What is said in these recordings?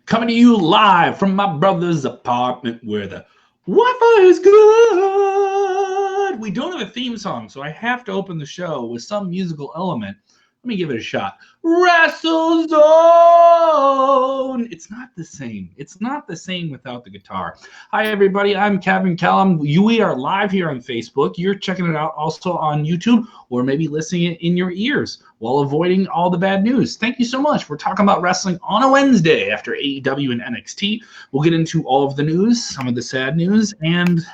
Coming to you live from my brother's apartment where the Wi-Fi is good. We don't have a theme song, so I have to open the show with some musical element. Let me give it a shot. WrestleZone! It's not the same. It's not the same without the guitar. Hi, everybody. I'm Kevin Kellum. We are live here on Facebook. You're checking it out also on YouTube or maybe listening in your ears while avoiding all the bad news. Thank you so much. We're talking about wrestling on a Wednesday after AEW and NXT. We'll get into all of the news, some of the sad news, and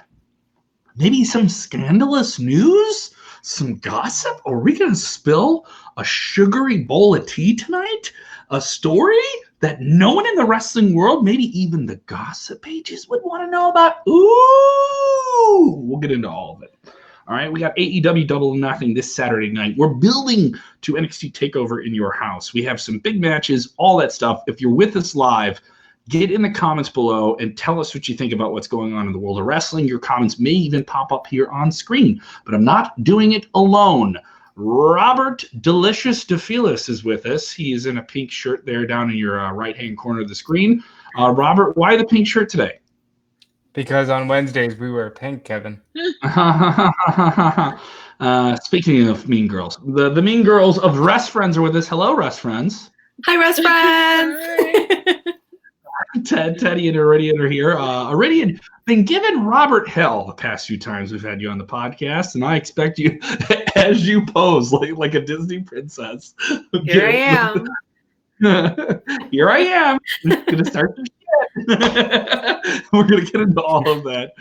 maybe some scandalous news, some gossip. Are we going to spill a sugary bowl of tea tonight? A story that no one in the wrestling world, maybe even the gossip pages, would want to know about? Ooh! We'll get into all of it. All right, we got AEW Double or Nothing this Saturday night. We're building to NXT TakeOver in your house. We have some big matches, all that stuff. If you're with us live, get in the comments below and tell us what you think about what's going on in the world of wrestling. Your comments may even pop up here on screen, but I'm not doing it alone. Robert Delicious DeFelice is with us. He is in a pink shirt there down in your right-hand corner of the screen. Robert, why the pink shirt today? Because on Wednesdays we wear pink, Kevin. Speaking of mean girls, the mean girls of Rest Friends are with us. Hello, Rest Friends. Hi, Rest Friends. Teddy and Iridian are here. Iridian, been giving Robert hell the past few times we've had you on the podcast, and I expect you, as you pose like a Disney princess. Here I am. Here I am. I'm gonna start the shit. We're gonna get into all of that.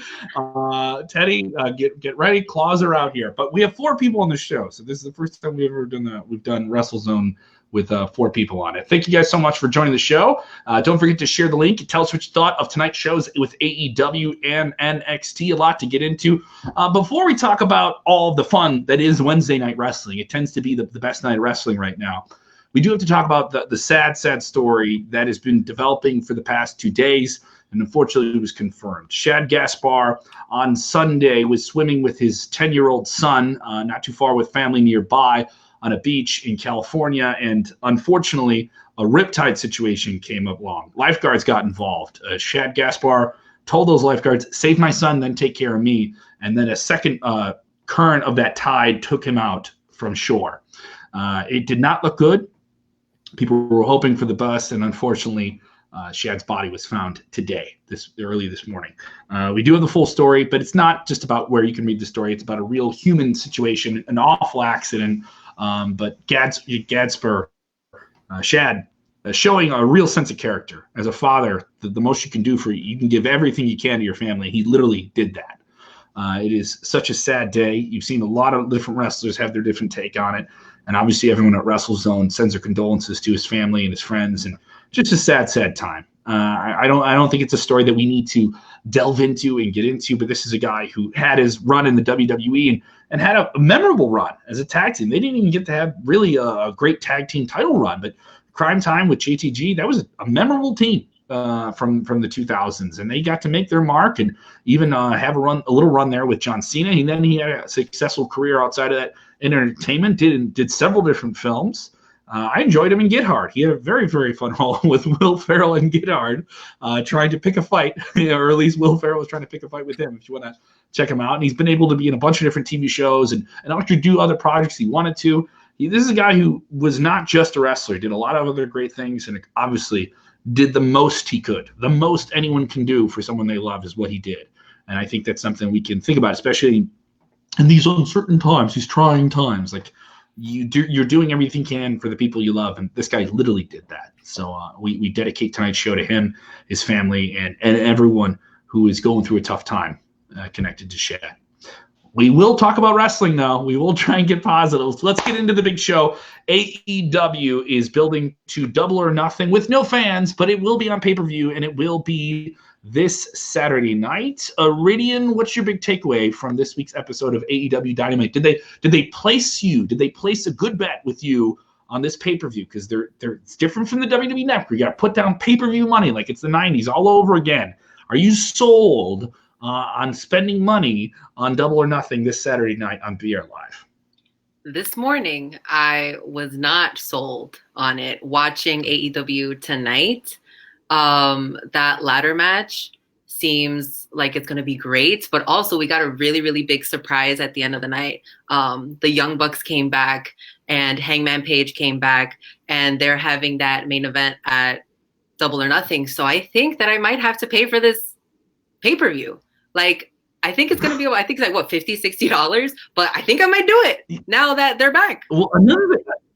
Teddy, get ready. Claws are out here. But we have 4 people on the show, so this is the first time we've ever done that. We've done WrestleZone with 4 people on it. Thank you guys so much for joining the show. Don't forget to share the link. Tell us what you thought of tonight's shows with AEW and NXT. A lot to get into. Before we talk about all the fun that is Wednesday Night Wrestling, it tends to be the best night of wrestling right now. We do have to talk about the sad story that has been developing for the past 2 days, and unfortunately it was confirmed. Shad Gaspar on Sunday was swimming with his 10-year-old son, not too far with family nearby, on a beach in California, and unfortunately, a riptide situation came up along. Lifeguards got involved. Shad Gaspar told those lifeguards, "Save my son, then take care of me." And then a second current of that tide took him out from shore. It did not look good. People were hoping for the best, and unfortunately, Shad's body was found today, early this morning. We do have the full story, but it's not just about where you can read the story. It's about a real human situation, an awful accident. But Gaspar, Shad, showing a real sense of character. As a father, the most you can do for you can give everything you can to your family. He literally did that. It is such a sad day. You've seen a lot of different wrestlers have their different take on it. And obviously everyone at WrestleZone sends their condolences to his family and his friends. And just a sad time. I don't think it's a story that we need to delve into and get into, but this is a guy who had his run in the WWE and had a memorable run as a tag team. They didn't even get to have really a great tag team title run, but Crime Time with JTG, that was a memorable team from the 2000s, and they got to make their mark and even have a little run there with John Cena. And then he had a successful career outside of that in entertainment, did several different films. I enjoyed him in Get Hard. He had a very, very fun role with Will Ferrell in Get Hard, trying to pick a fight, or at least Will Ferrell was trying to pick a fight with him, if you want to check him out. And he's been able to be in a bunch of different TV shows and actually do other projects he wanted to. This is a guy who was not just a wrestler. He did a lot of other great things and obviously did the most he could. The most anyone can do for someone they love is what he did. And I think that's something we can think about, especially in these uncertain times, these trying times. Like, you're doing everything you can for the people you love, and this guy literally did that. So we dedicate tonight's show to him, his family, and everyone who is going through a tough time connected to Shad. We will talk about wrestling, though. We will try and get positives. Let's get into the big show. AEW is building to Double or Nothing with no fans, but it will be on pay-per-view, and it will be this Saturday night. Iridian, what's your big takeaway from this week's episode of AEW Dynamite? Did they place you? Did they place a good bet with you on this pay-per-view? Because it's different from the WWE Network. You got to put down pay-per-view money like it's the 90s all over again. Are you sold on spending money on Double or Nothing this Saturday night on BR Live? this morning I was not sold on it. Watching AEW tonight, that ladder match seems like it's going to be great, but also we got a really, really big surprise at the end of the night. The Young Bucks came back and Hangman Page came back, and they're having that main event at Double or Nothing. So I think that I might have to pay for this pay-per-view. Like, I think it's going to be, I think it's like, what, $50, $60? But I think I might do it now that they're back. Well,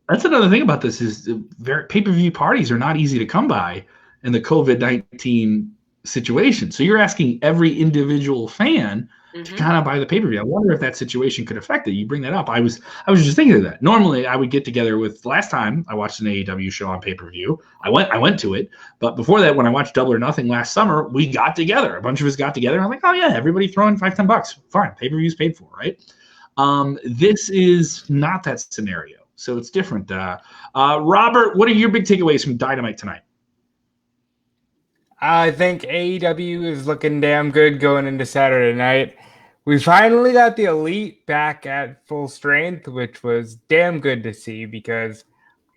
that's another thing about this is pay-per-view parties are not easy to come by in the COVID-19 situation. So you're asking every individual fan to kind of buy the pay-per-view. I wonder if that situation could affect it. You bring that up. I was just thinking of that. Normally, I would get together with, last time I watched an AEW show on pay-per-view, I went to it. But before that, when I watched Double or Nothing last summer, we got together. A bunch of us got together. And I'm like, oh yeah, everybody throw in $5, $10. Fine, pay-per-view's paid for, right? This is not that scenario. So it's different. Robert, what are your big takeaways from Dynamite tonight? I think AEW is looking damn good going into Saturday night. We finally got the Elite back at full strength, which was damn good to see because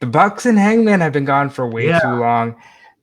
the Bucks and Hangman have been gone for way too long.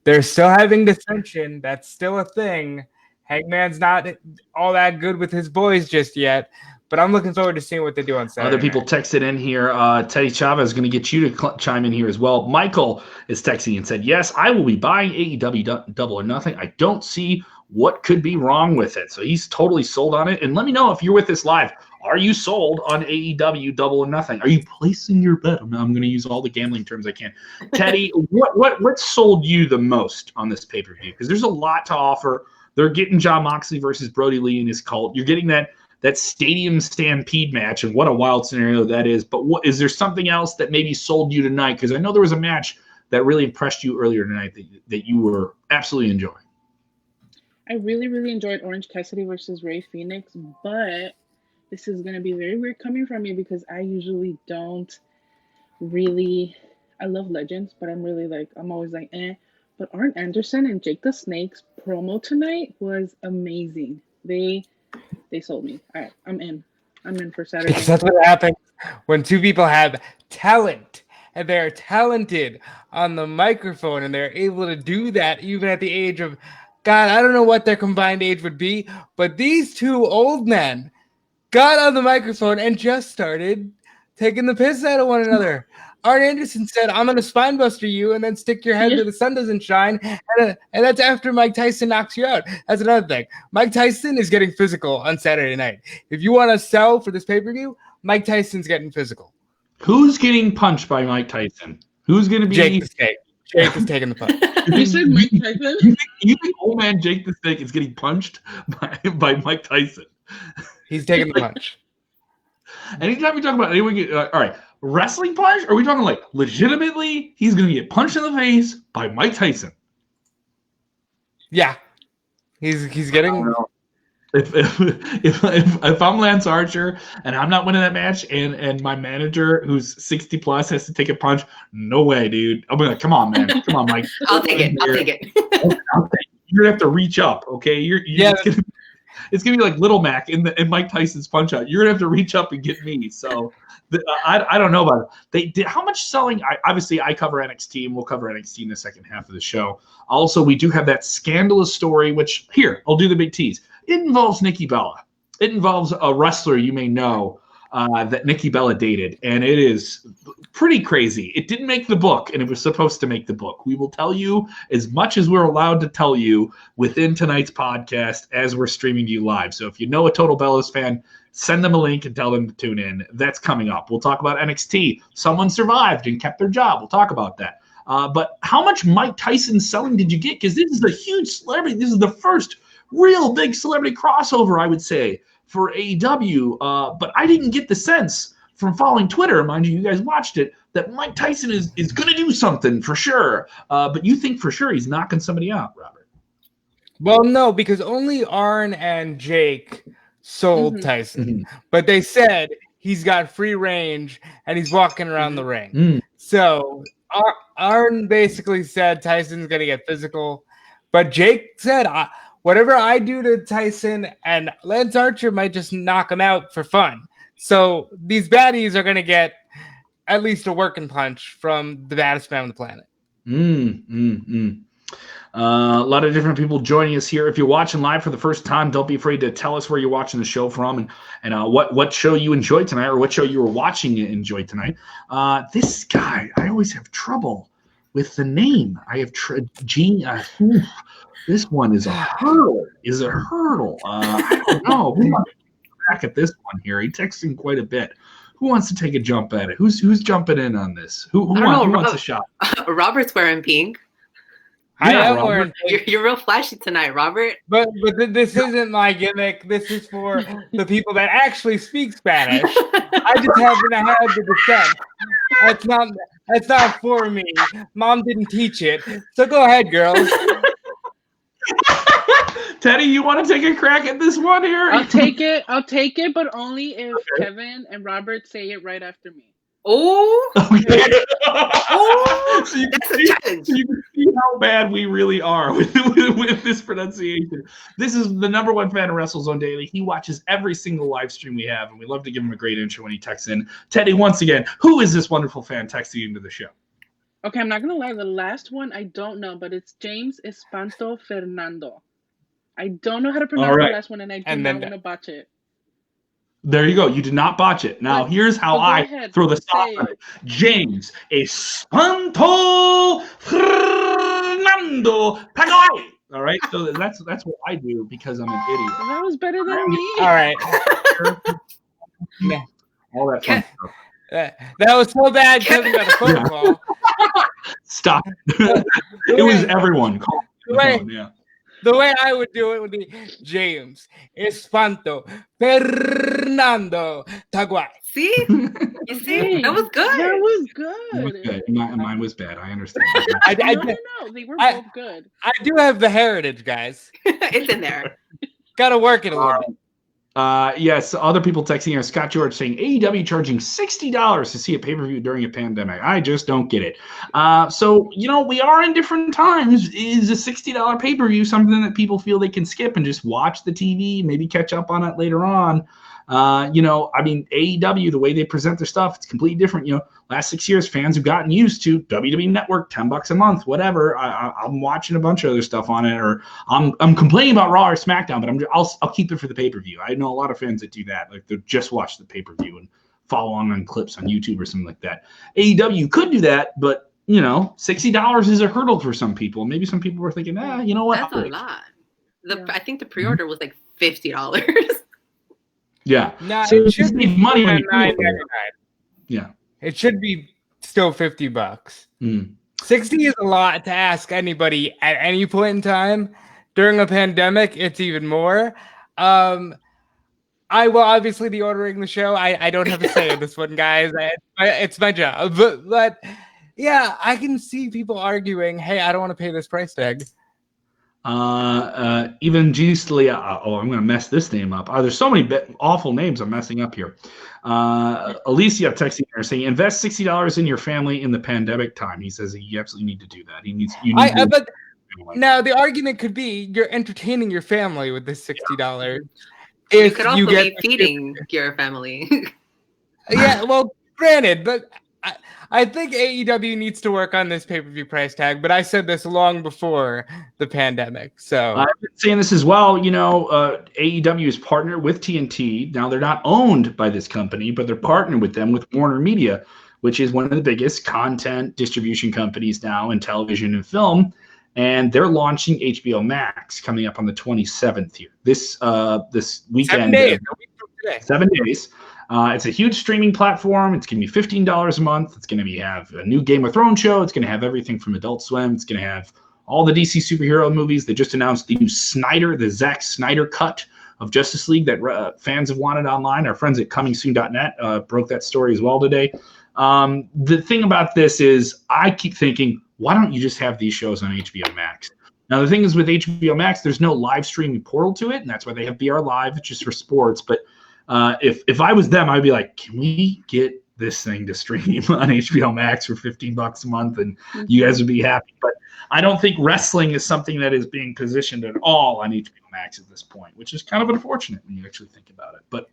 They're still having dissension. That's still a thing. Hangman's not all that good with his boys just yet, but I'm looking forward to seeing what they do on Saturday. Other people texted in here. Teddy Chavez is going to get you to chime in here as well. Michael is texting and said, yes, I will be buying AEW Double or Nothing. I don't see what could be wrong with it. So he's totally sold on it. And let me know if you're with us live. Are you sold on AEW Double or Nothing? Are you placing your bet? I'm going to use all the gambling terms I can. Teddy, what sold you the most on this pay-per-view? Because there's a lot to offer. They're getting Jon Moxley versus Brody Lee and his cult. You're getting that stadium stampede match, and what a wild scenario that is. But is there something else that maybe sold you tonight? Because I know there was a match that really impressed you earlier tonight that you were absolutely enjoying. I really, really enjoyed Orange Cassidy versus Rey Fenix, but this is going to be very weird coming from me because I usually don't really – I love Legends, but I'm always like, eh. But Arn Anderson and Jake the Snake's promo tonight was amazing. They sold me. All right, I'm in. I'm in for Saturday. Because that's what happens when two people have talent and they're talented on the microphone and they're able to do that even at the age of, God, I don't know what their combined age would be, but these two old men got on the microphone and just started taking the piss out of one another. Arn Anderson said, I'm going to spine buster you and then stick your head where the sun doesn't shine. And that's after Mike Tyson knocks you out. That's another thing. Mike Tyson is getting physical on Saturday night. If you want to sell for this pay-per-view, Mike Tyson's getting physical. Who's getting punched by Mike Tyson? Who's going to be? Jake the Snake. Jake is taking the punch. You said Mike Tyson? You think old man Jake the Snake is getting punched by Mike Tyson? He's taking the punch. Anytime we talk about anyone all right, wrestling punch? Or are we talking like legitimately he's going to get punched in the face by Mike Tyson? Yeah. He's getting... If I'm Lance Archer and I'm not winning that match and my manager who's 60 plus has to take a punch, no way, dude. I'm like, come on, man. Come on, Mike. I'll take it. You're going to have to reach up, okay? It's gonna be like Little Mac in Mike Tyson's Punch Out. You're gonna have to reach up and get me. So I don't know about it. They did how much selling. Obviously I cover NXT and we'll cover NXT in the second half of the show. Also, we do have that scandalous story, which here I'll do the big tease. It involves Nikki Bella. It involves a wrestler you may know that Nikki Bella dated, and it is pretty crazy. It didn't make the book, and it was supposed to make the book. We will tell you as much as we're allowed to tell you within tonight's podcast as we're streaming to you live. So if you know a Total Bellas fan, send them a link and tell them to tune in. That's coming up. We'll talk about NXT. Someone survived and kept their job. We'll talk about that. But how much Mike Tyson selling did you get? Because this is a huge celebrity. This is the first real big celebrity crossover, I would say, for AEW, but I didn't get the sense from following Twitter, mind you guys watched it, that Mike Tyson is going to do something for sure. But you think for sure he's knocking somebody out, Robert? Well, no, because only Arn and Jake sold Tyson, but they said he's got free range and he's walking around the ring. So Arn basically said Tyson's going to get physical, but Jake said, whatever I do to Tyson, and Lance Archer might just knock him out for fun. So these baddies are going to get at least a working punch from the baddest man on the planet. A lot of different people joining us here. If you're watching live for the first time, don't be afraid to tell us where you're watching the show from and what show you enjoyed tonight or what show you were watching and enjoyed tonight. This guy, I always have trouble with the name. I have this one is a hurdle. I don't know. Who wants to back at this one here? He texting quite a bit. Who wants to take a jump at it? Who's jumping in on this? Who wants a shot? Robert's wearing pink. I am wearing pink. You're real flashy tonight, Robert. But this isn't my gimmick. This is for the people that actually speak Spanish. I just happen to have the descent. That's not for me. Mom didn't teach it. So go ahead, girls. Teddy, you want to take a crack at this one here? I'll take it, but only if Kevin and Robert say it right after me. Oh, okay. That's a challenge. So you can see how bad we really are with this pronunciation. This is the number one fan of WrestleZone Daily. He watches every single live stream we have, and we love to give him a great intro when he texts in. Teddy, once again, who is this wonderful fan texting into the show? Okay, I'm not going to lie. The last one, I don't know, but it's James Espanto Fernando. I don't know how to pronounce the last one, and I do not want to botch it. There you go. You did not botch it. Now, here's how I throw the stop on it. James Espanto Fernando Pagay. All right, so that's what I do because I'm an idiot. That was better than me. All right. All that fun stuff. That was so bad. Kevin got a phone call. Stop. It was everyone. The way I would do it would be James Espanto Fernando Taguay. See? You see? That was good. That was good. It was good. Mine was bad. I understand. No. They were both good. I do have the heritage, guys. It's in there. Got to work it a little bit. Yes, other people texting here. Scott George saying AEW charging $60 to see a pay-per-view during a pandemic. I just don't get it. So, we are in different times. Is a $60 pay-per-view something that people feel they can skip and just watch the TV, maybe catch up on it later on? AEW, the way they present their stuff, it's completely different. Last 6 years, fans have gotten used to WWE Network, $10 a month, whatever. I'm watching a bunch of other stuff on it, or I'm complaining about Raw or SmackDown, but I'll keep it for the pay-per-view. I know a lot of fans that do that, like they just watch the pay-per-view and follow on clips on YouTube or something like that. AEW could do that, but $60 is a hurdle for some people. Maybe some people were thinking, you know what? That's a lot. I think the pre-order was like $50. Yeah. No, so it should be money when $9.99. Yeah. It should be still $50. 60 is a lot to ask anybody at any point in time. During a pandemic, it's even more. I will obviously be ordering the show. I don't have a say in this one, guys. It's my job. But yeah, I can see people arguing, hey, I don't want to pay this price tag. Evangelia. I'm going to mess this name up. There's so many awful names I'm messing up here. Alicia texting her saying, invest $60 in your family in the pandemic time. He says you absolutely need to do that. But now the argument could be you're entertaining your family with this $60. Yeah. You could also be feeding your family. Yeah, well, granted, but I think AEW needs to work on this pay-per-view price tag, but I said this long before the pandemic. So I've been saying this as well. AEW is partnered with TNT. Now they're not owned by this company, but they're partnered with them with Warner Media, which is one of the biggest content distribution companies now in television and film. And they're launching HBO Max coming up on the 27th here. This weekend. 7 days. 7 days. It's a huge streaming platform. It's going to be $15 a month. It's going to have a new Game of Thrones show. It's going to have everything from Adult Swim. It's going to have all the DC superhero movies. They just announced the new the Zack Snyder cut of Justice League that fans have wanted online. Our friends at comingsoon.net broke that story as well today. The thing about this is I keep thinking, why don't you just have these shows on HBO Max? Now, the thing is with HBO Max, there's no live streaming portal to it, and that's why they have BR Live, it's just for sports. But if I was them, I'd be like, can we get this thing to stream on HBO Max for $15 a month, and you guys would be happy. But I don't think wrestling is something that is being positioned at all on HBO Max at this point, which is kind of unfortunate when you actually think about it. But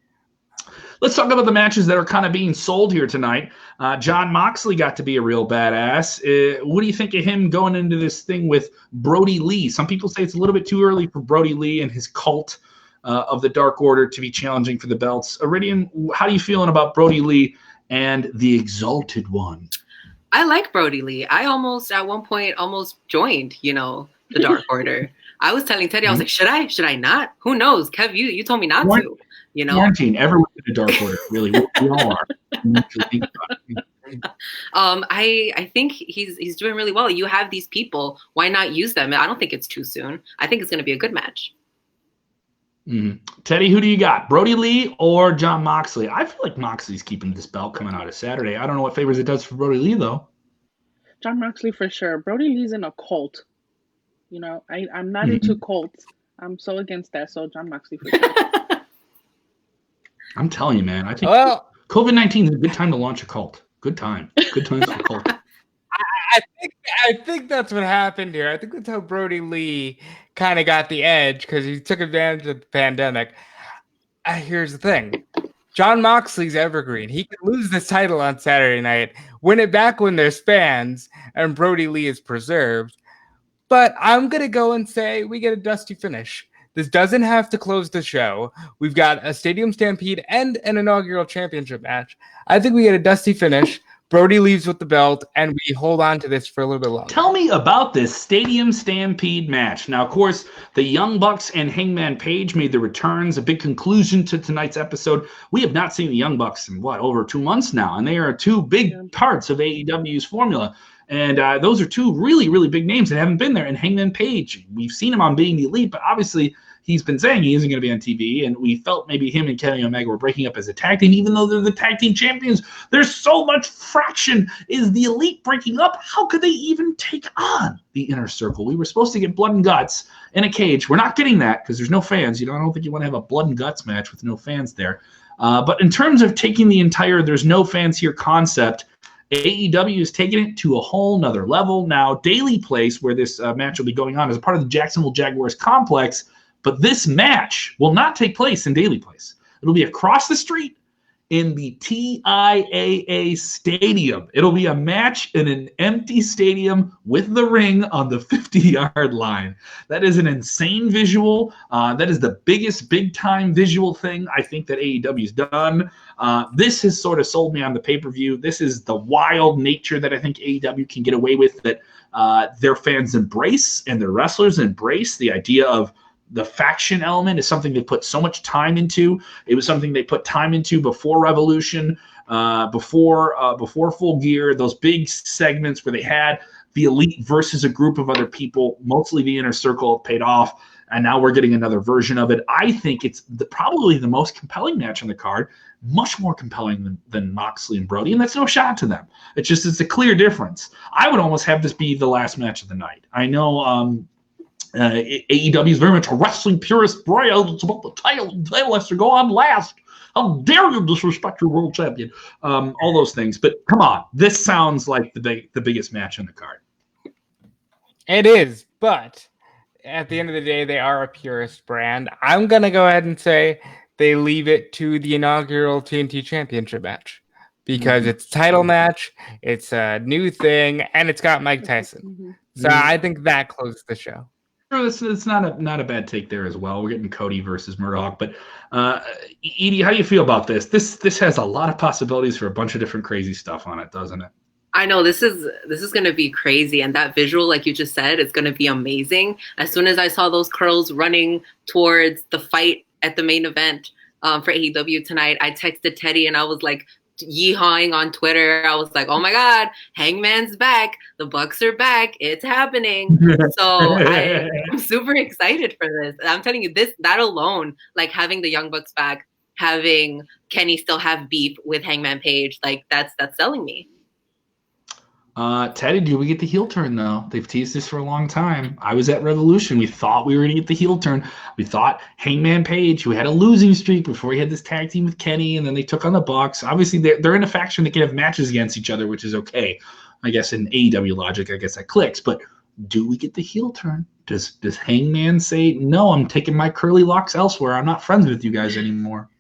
Let's talk about the matches that are kind of being sold here tonight. Jon Moxley got to be a real badass. What do you think of him going into this thing with Brody Lee? Some people say it's a little bit too early for Brody Lee and his cult of the Dark Order to be challenging for the belts. Iridian, how are you feeling about Brody Lee and the Exalted One? I like Brody Lee. I at one point joined, the Dark Order. I was telling Teddy, I was like, should I not? Who knows? Kev, you told me not to. Quarantine, everyone's in the Dark Order, really. We all are. I think he's doing really well. You have these people. Why not use them? I don't think it's too soon. I think it's going to be a good match. Teddy, who do you got? Brody Lee or Jon Moxley? I feel like Moxley's keeping this belt coming out of Saturday. I don't know what favors it does for Brody Lee, though. Jon Moxley for sure. Brody Lee's in a cult. I'm not into cults. I'm so against that. So Jon Moxley for sure. I'm telling you, man. I think COVID-19 is a good time to launch a cult. Good time. Good time for a cult. I think that's what happened here. I think that's how Brody Lee kind of got the edge because he took advantage of the pandemic. Here's the thing. Jon Moxley's evergreen. He can lose this title on Saturday night, win it back when there's fans, and Brody Lee is preserved. But I'm going to go and say we get a dusty finish. This doesn't have to close the show. We've got a Stadium Stampede and an inaugural championship match. I think we get a dusty finish. Brody leaves with the belt, and we hold on to this for a little bit longer. Tell me about this Stadium Stampede match. Now, of course, the Young Bucks and Hangman Page made their returns, a big conclusion to tonight's episode. We have not seen the Young Bucks in, over 2 months now, and they are two big parts of AEW's formula. And those are two really, really big names that haven't been there. And Hangman Page, we've seen him on Being the Elite, but obviously he's been saying he isn't going to be on TV. And we felt maybe him and Kenny Omega were breaking up as a tag team, even though they're the tag team champions. There's so much fraction. Is the Elite breaking up? How could they even take on the Inner Circle? We were supposed to get blood and guts in a cage. We're not getting that because there's no fans. I don't think you want to have a blood and guts match with no fans there. But in terms of taking the entire there's no fans here concept, AEW is taking it to a whole nother level. Now, Daily Place, where this match will be going on, is a part of the Jacksonville Jaguars complex, but this match will not take place in Daily Place. It'll be across the street in the TIAA Stadium. It'll be a match in an empty stadium with the ring on the 50-yard line. That is an insane visual. That is the biggest big-time visual thing I think that AEW's done. This has sort of sold me on the pay-per-view. This is the wild nature that I think AEW can get away with, that their fans embrace and their wrestlers embrace. The idea of the faction element is something they put so much time into. It was something they put time into before Revolution, before Full Gear, those big segments where they had the Elite versus a group of other people, mostly the Inner Circle, paid off, and now we're getting another version of it. I think it's probably the most compelling match on the card, much more compelling than Moxley and Brody, and that's no shot to them. It's a clear difference. I would almost have this be the last match of the night. I know AEW is very much a wrestling purist brand. It's about the title. The title has to go on last. How dare you disrespect your world champion? All those things. But come on, this sounds like the biggest match on the card. It is, but at the end of the day, they are a purist brand. I'm going to go ahead and say they leave it to the inaugural TNT Championship match because it's a title match, it's a new thing, and it's got Mike Tyson. So I think that closes the show. It's not a bad take there as well. We're getting Cody versus Murdoch, but Edie, how do you feel about this? This has a lot of possibilities for a bunch of different crazy stuff on it, doesn't it? I know this is going to be crazy, and that visual, like you just said, is going to be amazing. As soon as I saw those curls running towards the fight at the main event for AEW tonight, I texted Teddy and I was like, yeehawing on Twitter. I was like, oh my God, Hangman's back. The Bucks are back. It's happening. So I'm super excited for this. I'm telling you, that alone, like having the Young Bucks back, having Kenny still have beef with Hangman Page, like that's selling me. Teddy, do we get the heel turn though? They've teased this for a long time. I was at Revolution. We thought we were going to get the heel turn. We thought Hangman Page, who had a losing streak before he had this tag team with Kenny, and then they took on the Bucks. Obviously, they're in a faction that can have matches against each other, which is okay. I guess in AEW logic, I guess that clicks. But do we get the heel turn? Does Hangman say, no, I'm taking my curly locks elsewhere. I'm not friends with you guys anymore?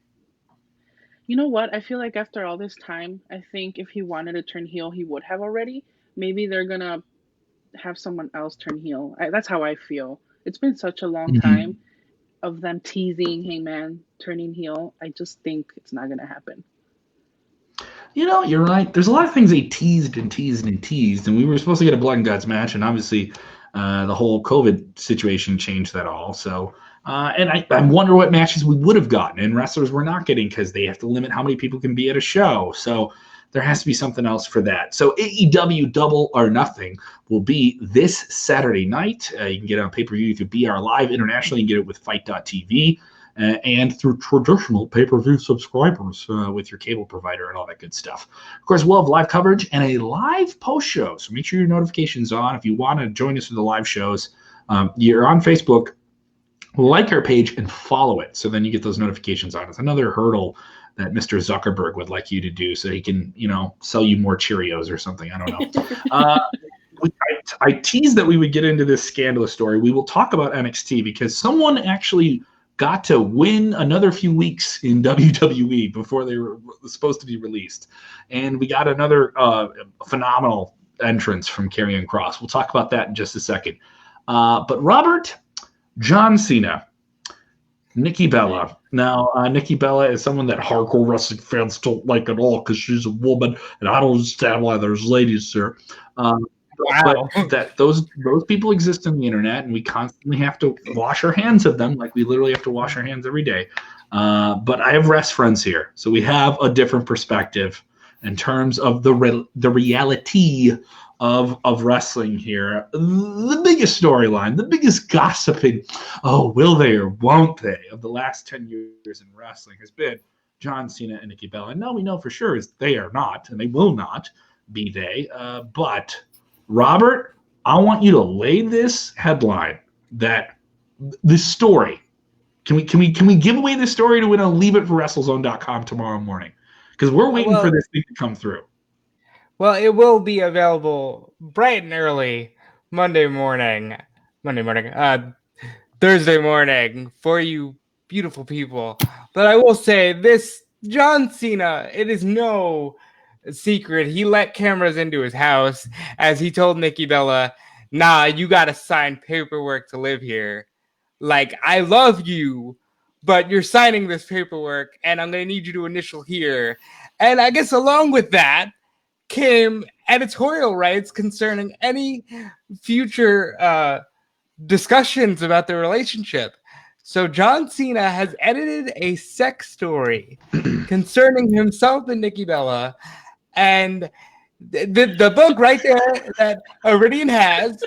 You know what? I feel like after all this time, I think if he wanted to turn heel, he would have already. Maybe they're gonna have someone else turn heel. That's how I feel. It's been such a long time of them teasing Hangman turning heel. I just think it's not gonna happen. You know, you're right. There's a lot of things they teased and teased and teased, and we were supposed to get a blood and guts match, and obviously the whole COVID situation changed that all. So, and I wonder what matches we would have gotten, and wrestlers we're not getting because they have to limit how many people can be at a show. So there has to be something else for that. So AEW Double or Nothing will be this Saturday night. You can get it on pay-per-view through BR Live. Internationally, you can get it with Fight.tv. And through traditional pay-per-view subscribers with your cable provider and all that good stuff. Of course, we'll have live coverage and a live post show, so make sure your notifications are on. If you want to join us for the live shows, you're on Facebook, like our page and follow it, so then you get those notifications on. It's another hurdle that Mr. Zuckerberg would like you to do so he can, sell you more Cheerios or something. I don't know. I teased that we would get into this scandalous story. We will talk about NXT because someone actually got to win another few weeks in WWE before they were supposed to be released. And we got another phenomenal entrance from Karrion Kross. We'll talk about that in just a second. But Robert, John Cena, Nikki Bella. Now, Nikki Bella is someone that hardcore wrestling fans don't like at all because she's a woman, and I don't understand why there's ladies there. Wow. But that those people exist on the internet, and we constantly have to wash our hands of them. Like we literally have to wash our hands every day. But I have rest friends here, so we have a different perspective in terms of the reality of wrestling here. The biggest storyline, the biggest gossiping, will they or won't they, of the last 10 years in wrestling has been John Cena and Nikki Bella. And now we know for sure is they are not, and they will not be they. But Robert, I want you to lay this headline that this story. Can we give away this story to leave it for WrestleZone.com tomorrow morning? Because we're waiting for this thing to come through. Well, it will be available bright and early Thursday morning for you beautiful people. But I will say this, John Cena, it is no secret. He let cameras into his house as he told Nikki Bella, nah, you got to sign paperwork to live here. Like, I love you, but you're signing this paperwork and I'm going to need you to initial here. And I guess along with that came editorial rights concerning any future discussions about the relationship. So John Cena has edited a sex story concerning himself and Nikki Bella. And the book right there that Iridian has,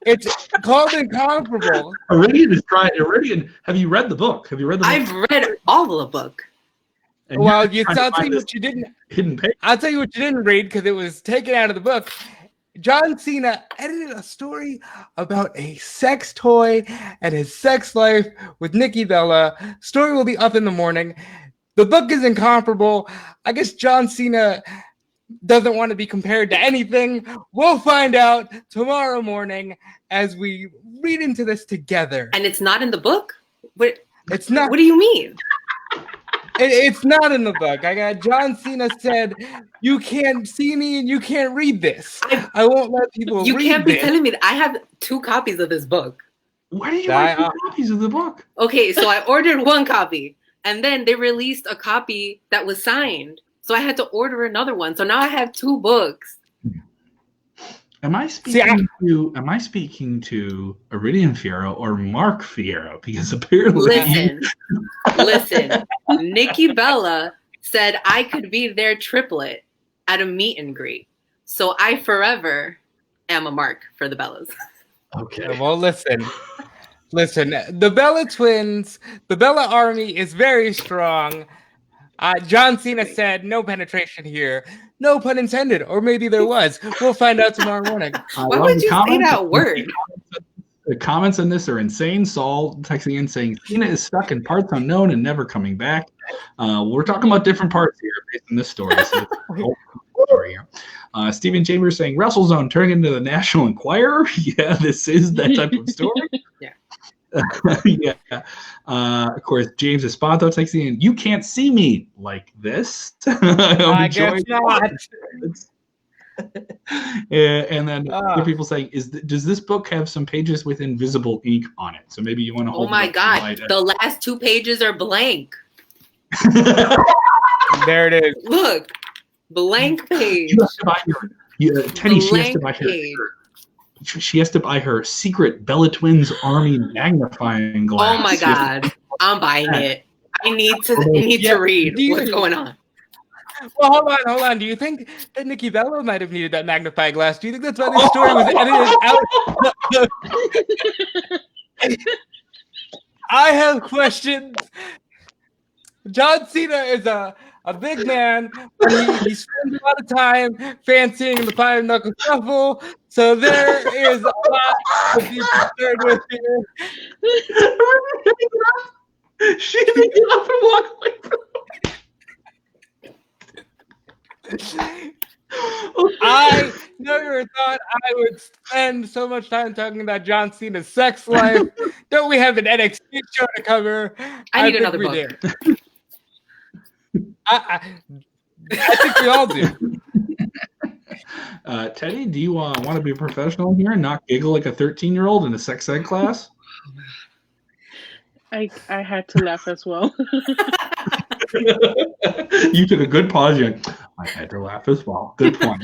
it's called Incomparable. Iridian, have you read the book? I've read all the book. And well, I'll tell you what you didn't. Hidden page. I'll tell you what you didn't read because it was taken out of the book. John Cena edited a story about a sex toy and his sex life with Nikki Bella. Story will be up in the morning. The book is incomparable. I guess John Cena doesn't want to be compared to anything. We'll find out tomorrow morning as we read into this together. And it's not in the book? It's not. What do you mean? It's not in the book. I got John Cena said, you can't see me and you can't read this. I won't let people read this. You can't be telling me that. I have 2 copies of this book. Why did you want 2 copies of the book? Okay, so I ordered 1 copy, and then they released a copy that was signed. So I had to order another one. So now I have 2 books. Am I speaking to Iridian Fierro or Mark Fierro? Because apparently Listen. Nikki Bella said I could be their triplet at a meet and greet. So I forever am a Mark for the Bellas. Okay. Well, listen. The Bella twins, the Bella army is very strong. John Cena said no penetration here. No pun intended, or maybe there was. We'll find out tomorrow morning. Why would you say that word? The comments on this are insane. Saul texting in saying Cena is stuck in parts unknown and never coming back. We're talking about different parts here based on this story. So Stephen Chambers saying WrestleZone turning into the National Enquirer. Yeah, this is that type of story. Yeah. Yeah. Of course, James Espanto texting in, you can't see me like this. I guess not. And then other people saying, does this book have some pages with invisible ink on it? So maybe you want to hold Oh my it up God. The last 2 pages are blank. There it is. Look, blank page. Teddy, she has to buy her secret Bella Twins Army magnifying glass. Oh my God. I'm buying it. I need to read what's going on. Well, hold on. Do you think that Nikki Bella might have needed that magnifying glass? Do you think that's why this story was edited out? I have questions. John Cena is a big man. He spends a lot of time fancying the 5-knuckle shuffle. So there is a lot to be concerned with here. She didn't get up and walk away from I never thought I would spend so much time talking about John Cena's sex life. Don't we have an NXT show to cover? I need another book. I think we all do. Teddy, do you want to be a professional here and not giggle like a 13-year-old in a sex ed class? I had to laugh as well. You took a good pause. You're like, I had to laugh as well. Good point.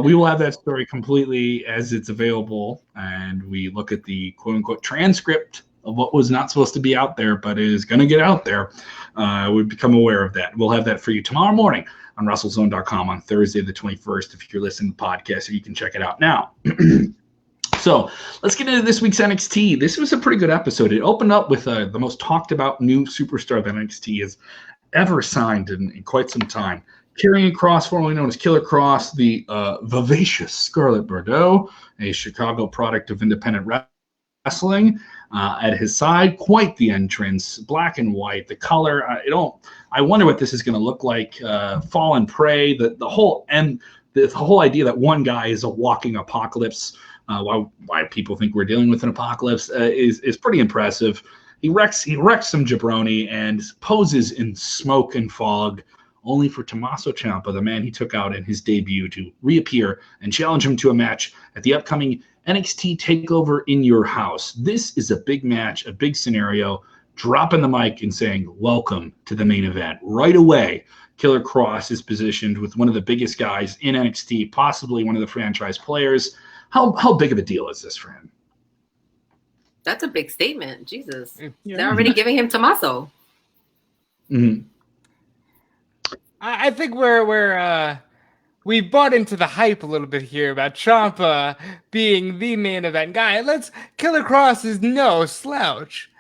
We will have that story completely as it's available, and we look at the quote-unquote transcript of what was not supposed to be out there, but is going to get out there. We've become aware of that. We'll have that for you tomorrow morning on WrestleZone.com on Thursday the 21st. If you're listening to the podcast, you can check it out now. So let's get into this week's NXT. This was a pretty good episode. It opened up with the most talked about new superstar that NXT has ever signed in quite some time. Karrion Kross, formerly known as Killer Kross, the vivacious Scarlett Bordeaux, a Chicago product of independent wrestling, at his side. Quite the entrance, black and white, the color. I wonder what this is going to look like. Fallen Prey, the whole idea that one guy is a walking apocalypse. Why people think we're dealing with an apocalypse is pretty impressive. He wrecks some jabroni and poses in smoke and fog, only for Tommaso Ciampa, the man he took out in his debut, to reappear and challenge him to a match at the upcoming NXT TakeOver in Your House. This is a big match, a big scenario. Dropping the mic and saying, welcome to the main event. Right away, Killer Kross is positioned with one of the biggest guys in NXT, possibly one of the franchise players. How big of a deal is this for him? That's a big statement. Jesus. Yeah. They're already giving him Tommaso. Mm-hmm. I think we bought into the hype a little bit here about Ciampa being the main event guy. Killer Kross is no slouch.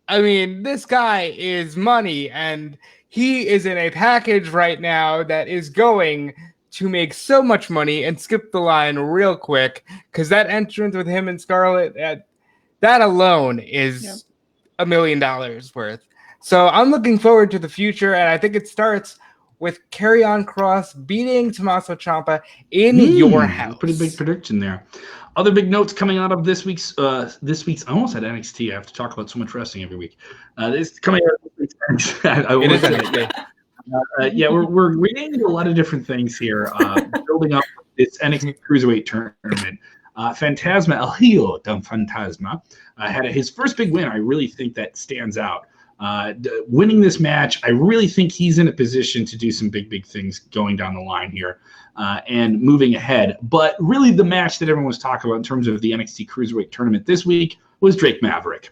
I mean, this guy is money, and he is in a package right now that is going to make so much money and skip the line real quick, because that entrance with him and Scarlett, that alone is $1 million worth. So I'm looking forward to the future, and I think it starts with Karrion Kross beating Tommaso Ciampa in your house. Pretty big prediction there. Other big notes coming out of this week's I almost had NXT. I have to talk about so much wrestling every week. This coming out of this week's NXT. We're reading a lot of different things here. Building up this NXT Cruiserweight tournament. Fantasma El Hijo del Fantasma had his first big win. I really think that stands out. Winning this match, I really think he's in a position to do some big things going down the line here and moving ahead. But really the match that everyone was talking about in terms of the NXT Cruiserweight tournament this week was Drake Maverick.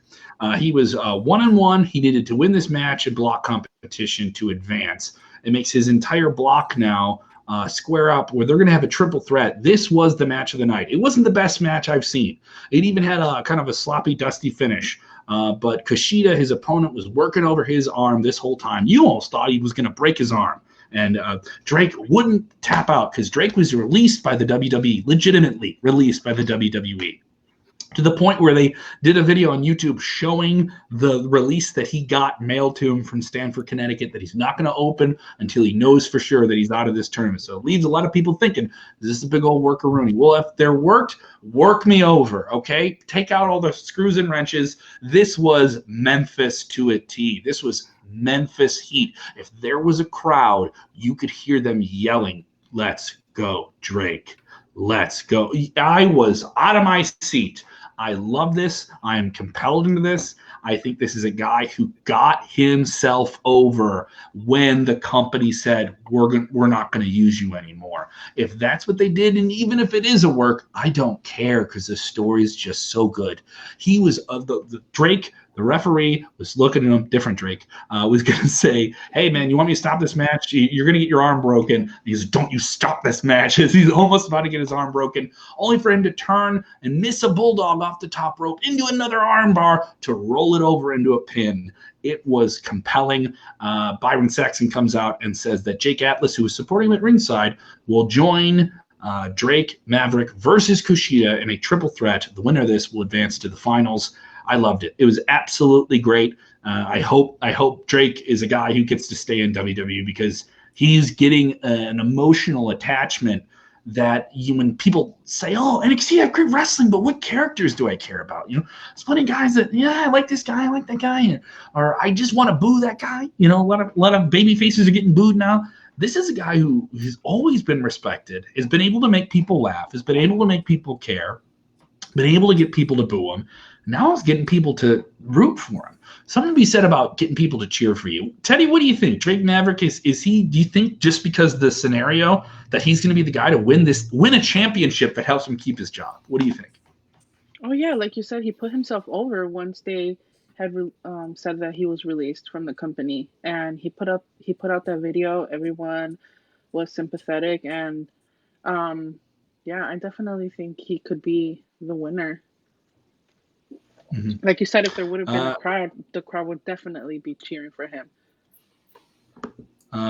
He was 1-1. He needed to win this match and block competition to advance. It makes his entire block now square up where they're going to have a triple threat. This was the match of the night. It wasn't the best match I've seen. It even had a kind of a sloppy, dusty finish. But Kushida, his opponent, was working over his arm this whole time. You almost thought he was going to break his arm. And Drake wouldn't tap out because Drake was released by the WWE, legitimately released by the WWE. to the point where they did a video on YouTube showing the release that he got mailed to him from Stamford, Connecticut, that he's not going to open until he knows for sure that he's out of this tournament. So it leaves a lot of people thinking, is this a big old workaroony? Well, if they're worked, work me over, okay? Take out all the screws and wrenches. This was Memphis to a T. This was Memphis heat. If there was a crowd, you could hear them yelling, "Let's go, Drake. Let's go." I was out of my seat. I love this. I am compelled into this. I think this is a guy who got himself over when the company said, we're not going to use you anymore. If that's what they did, and even if it is a work, I don't care because the story is just so good. He was the Drake. The referee was looking at him, different Drake, was going to say, "Hey, man, you want me to stop this match? You're going to get your arm broken." He's like, "Don't you stop this match." As he's almost about to get his arm broken, only for him to turn and miss a bulldog off the top rope into another arm bar to roll it over into a pin. It was compelling. Byron Saxton comes out and says that Jake Atlas, who was supporting him at ringside, will join Drake, Maverick versus Kushida in a triple threat. The winner of this will advance to the finals. I loved it. It was absolutely great. I hope Drake is a guy who gets to stay in WWE because he's getting an emotional attachment that when people say, "Oh, NXT have great wrestling, but what characters do I care about?" There's plenty of guys that, I like this guy, I like that guy, or I just want to boo that guy. A lot of baby faces are getting booed now. This is a guy who's always been respected, has been able to make people laugh, has been able to make people care, been able to get people to boo him. Now it's getting people to root for him. Something to be said about getting people to cheer for you. Teddy, what do you think? Drake Maverick, is he, do you think just because the scenario that he's going to be the guy to win a championship that helps him keep his job? What do you think? Oh yeah, like you said, he put himself over once they had said that he was released from the company, and he put out that video. Everyone was sympathetic, and yeah, I definitely think he could be the winner. Mm-hmm. Like you said, if there would have been a crowd, the crowd would definitely be cheering for him.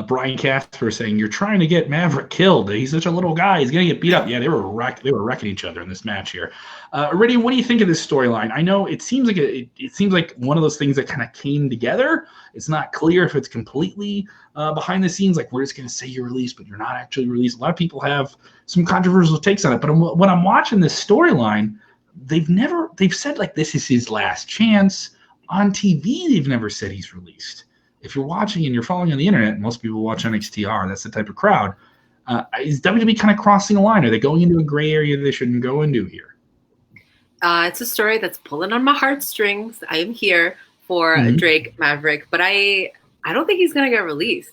Brian Casper saying, "You're trying to get Maverick killed. He's such a little guy. He's going to get beat up." Yeah, they were wrecking each other in this match here. Iridian, what do you think of this storyline? I know it seems like one of those things that kind of came together. It's not clear if it's completely behind the scenes, like we're just going to say you're released, but you're not actually released. A lot of people have some controversial takes on it. But when I'm watching this storyline, they've said like this is his last chance. On TV, they've never said he's released. If you're watching and you're following on the internet, most people watch NXT, that's the type of crowd. Is WWE kind of crossing a line? Are they going into a gray area they shouldn't go into here? It's a story that's pulling on my heartstrings. I am here for Drake Maverick, but I don't think he's going to get released.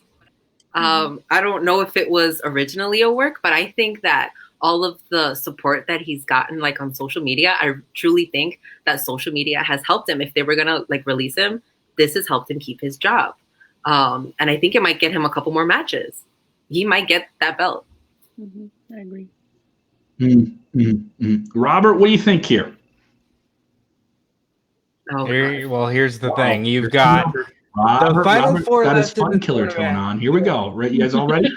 I don't know if it was originally a work, but I think that all of the support that he's gotten, like on social media, I truly think that social media has helped him. If they were gonna release him, this has helped him keep his job. And I think it might get him a couple more matches. He might get that belt. I agree. Robert, what do you think here? Here's the thing. You've got the final four. Got his fun killer tone on. Here we go. Right, you guys all ready?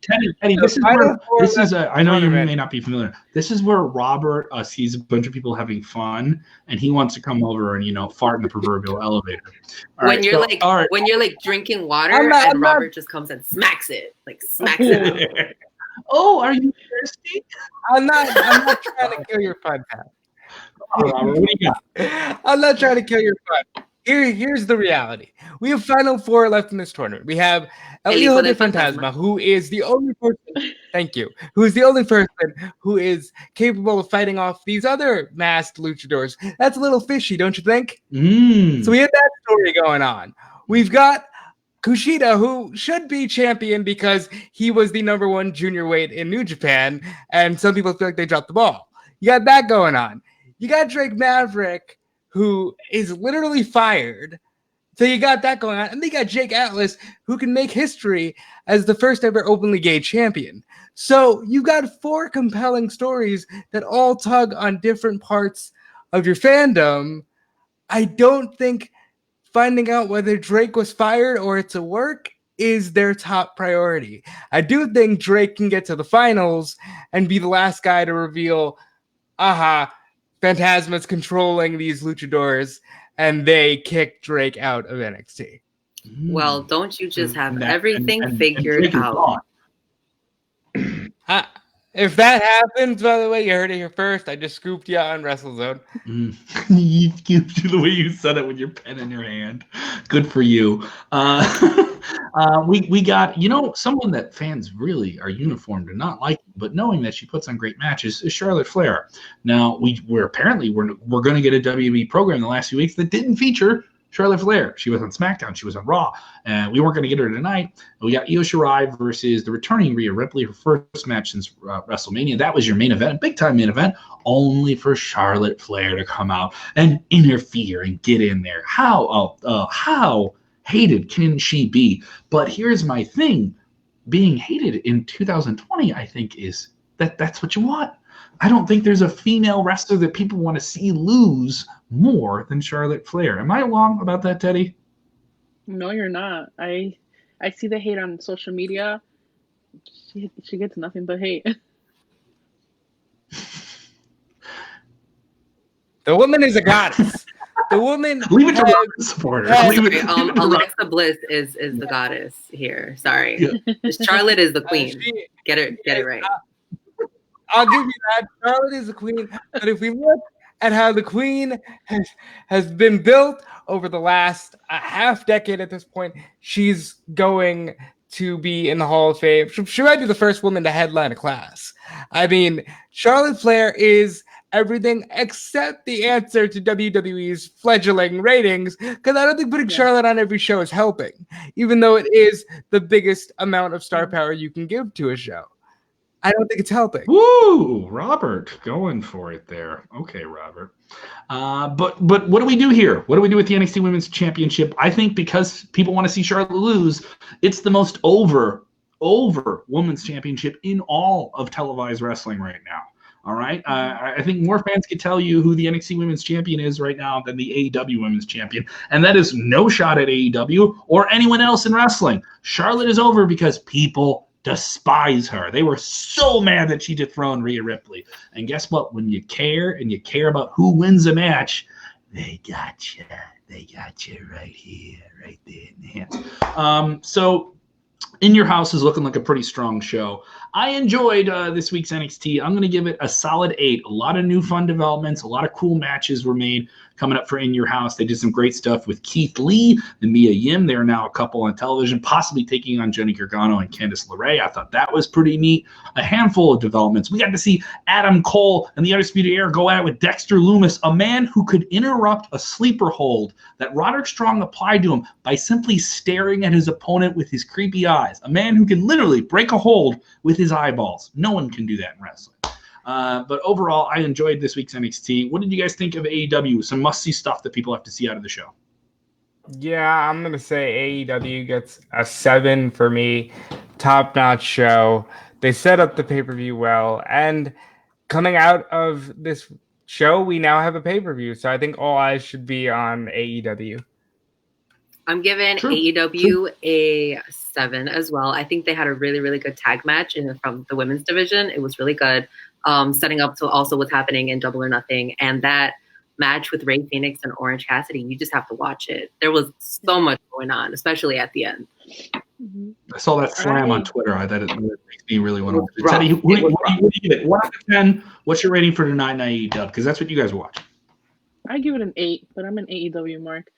Teddy, this is I know you may not be familiar. This is where Robert sees a bunch of people having fun, and he wants to come over and fart in the proverbial elevator. When you're drinking water, and Robert just comes and smacks it. Oh, are you thirsty? I'm not trying to kill your fun, Pat. Robert, what do you got? I'm not trying to kill your fun. Here's the reality. We have final four left in this tournament. We have El Hijo de Fantasma, who is the only person. Thank you. Who is the only person who is capable of fighting off these other masked luchadors? That's a little fishy, don't you think? So we have that story going on. We've got Kushida, who should be champion because he was the number one junior weight in New Japan, and some people feel like they dropped the ball. You got that going on. You got Drake Maverick, who is literally fired. So you got that going on. And they got Jake Atlas, who can make history as the first ever openly gay champion. So you got four compelling stories that all tug on different parts of your fandom. I don't think finding out whether Drake was fired or it's a work is their top priority. I do think Drake can get to the finals and be the last guy to reveal, Phantasma's controlling these luchadors, and they kick Drake out of NXT. Well, don't you just have And everything and figured Drake is out? gone. If that happens, by the way, you heard it here first. I just scooped you on WrestleZone. You scooped you the way you said it with your pen in your hand. Good for you. We got, someone that fans really are uniform to not like, but knowing that she puts on great matches is Charlotte Flair. Now we're going to get a WWE program in the last few weeks that didn't feature Charlotte Flair. She was on SmackDown. She was on Raw. And we weren't going to get her tonight. We got Io Shirai versus the returning Rhea Ripley, her first match since WrestleMania. That was your main event, a big-time main event, only for Charlotte Flair to come out and interfere and get in there. How hated can she be? But here's my thing. Being hated in 2020, I think, is that's what you want. I don't think there's a female wrestler that people want to see lose more than Charlotte Flair. Am I wrong about that, Teddy? No, you're not. I see the hate on social media. She gets nothing but hate. The woman is a goddess. The woman. Leave it to Robert supporters. Alexa Bliss is the goddess here. Sorry, yeah. Charlotte is the queen. Get it right. I'll give you that. Charlotte is the queen. But if we look at how the queen has been built over the last half decade at this point, she's going to be in the Hall of Fame. She might be the first woman to headline a class. I mean, Charlotte Flair is everything except the answer to WWE's fledgling ratings, because I don't think putting Charlotte on every show is helping, even though it is the biggest amount of star power you can give to a show. I don't think it's helping. Woo! Robert going for it there. Okay, Robert. But what do we do here? What do we do with the NXT Women's Championship? I think because people want to see Charlotte lose, it's the most over women's championship in all of televised wrestling right now. All right? I think more fans could tell you who the NXT Women's Champion is right now than the AEW Women's Champion. And that is no shot at AEW or anyone else in wrestling. Charlotte is over because people despise her. They were so mad that she dethroned Rhea Ripley. And guess what? When you care and you care about who wins a match, they got you. They got you right here, right there in the hands. So In Your House is looking like a pretty strong show. I enjoyed this week's NXT. I'm going to give it a solid 8. A lot of new fun developments. A lot of cool matches were made coming up for In Your House. They did some great stuff with Keith Lee and Mia Yim. They're now a couple on television, possibly taking on Johnny Gargano and Candice LeRae. I thought that was pretty neat. A handful of developments. We got to see Adam Cole and the Undisputed Era go at it with Dexter Lumis, a man who could interrupt a sleeper hold that Roderick Strong applied to him by simply staring at his opponent with his creepy eyes. A man who can literally break a hold with his eyeballs. No one can do that in wrestling. But overall, I enjoyed this week's NXT. What did you guys think of AEW? Some must-see stuff that people have to see out of the show. Yeah, I'm going to say AEW gets a 7 for me. Top-notch show. They set up the pay-per-view well. And coming out of this show, we now have a pay-per-view. So I think all eyes should be on AEW. I'm giving AEW a 7 as well. I think they had a really, really good tag match from the women's division. It was really good. Setting up to also what's happening in Double or Nothing. And that match with Rey Fénix and Orange Cassidy, you just have to watch it. There was so much going on, especially at the end. I saw that slam on Twitter. That makes me really want to watch it. Teddy, what do you give it? 1 out of 10, what's your rating for tonight in AEW? Because that's what you guys watch. I give it an 8, but I'm an AEW mark.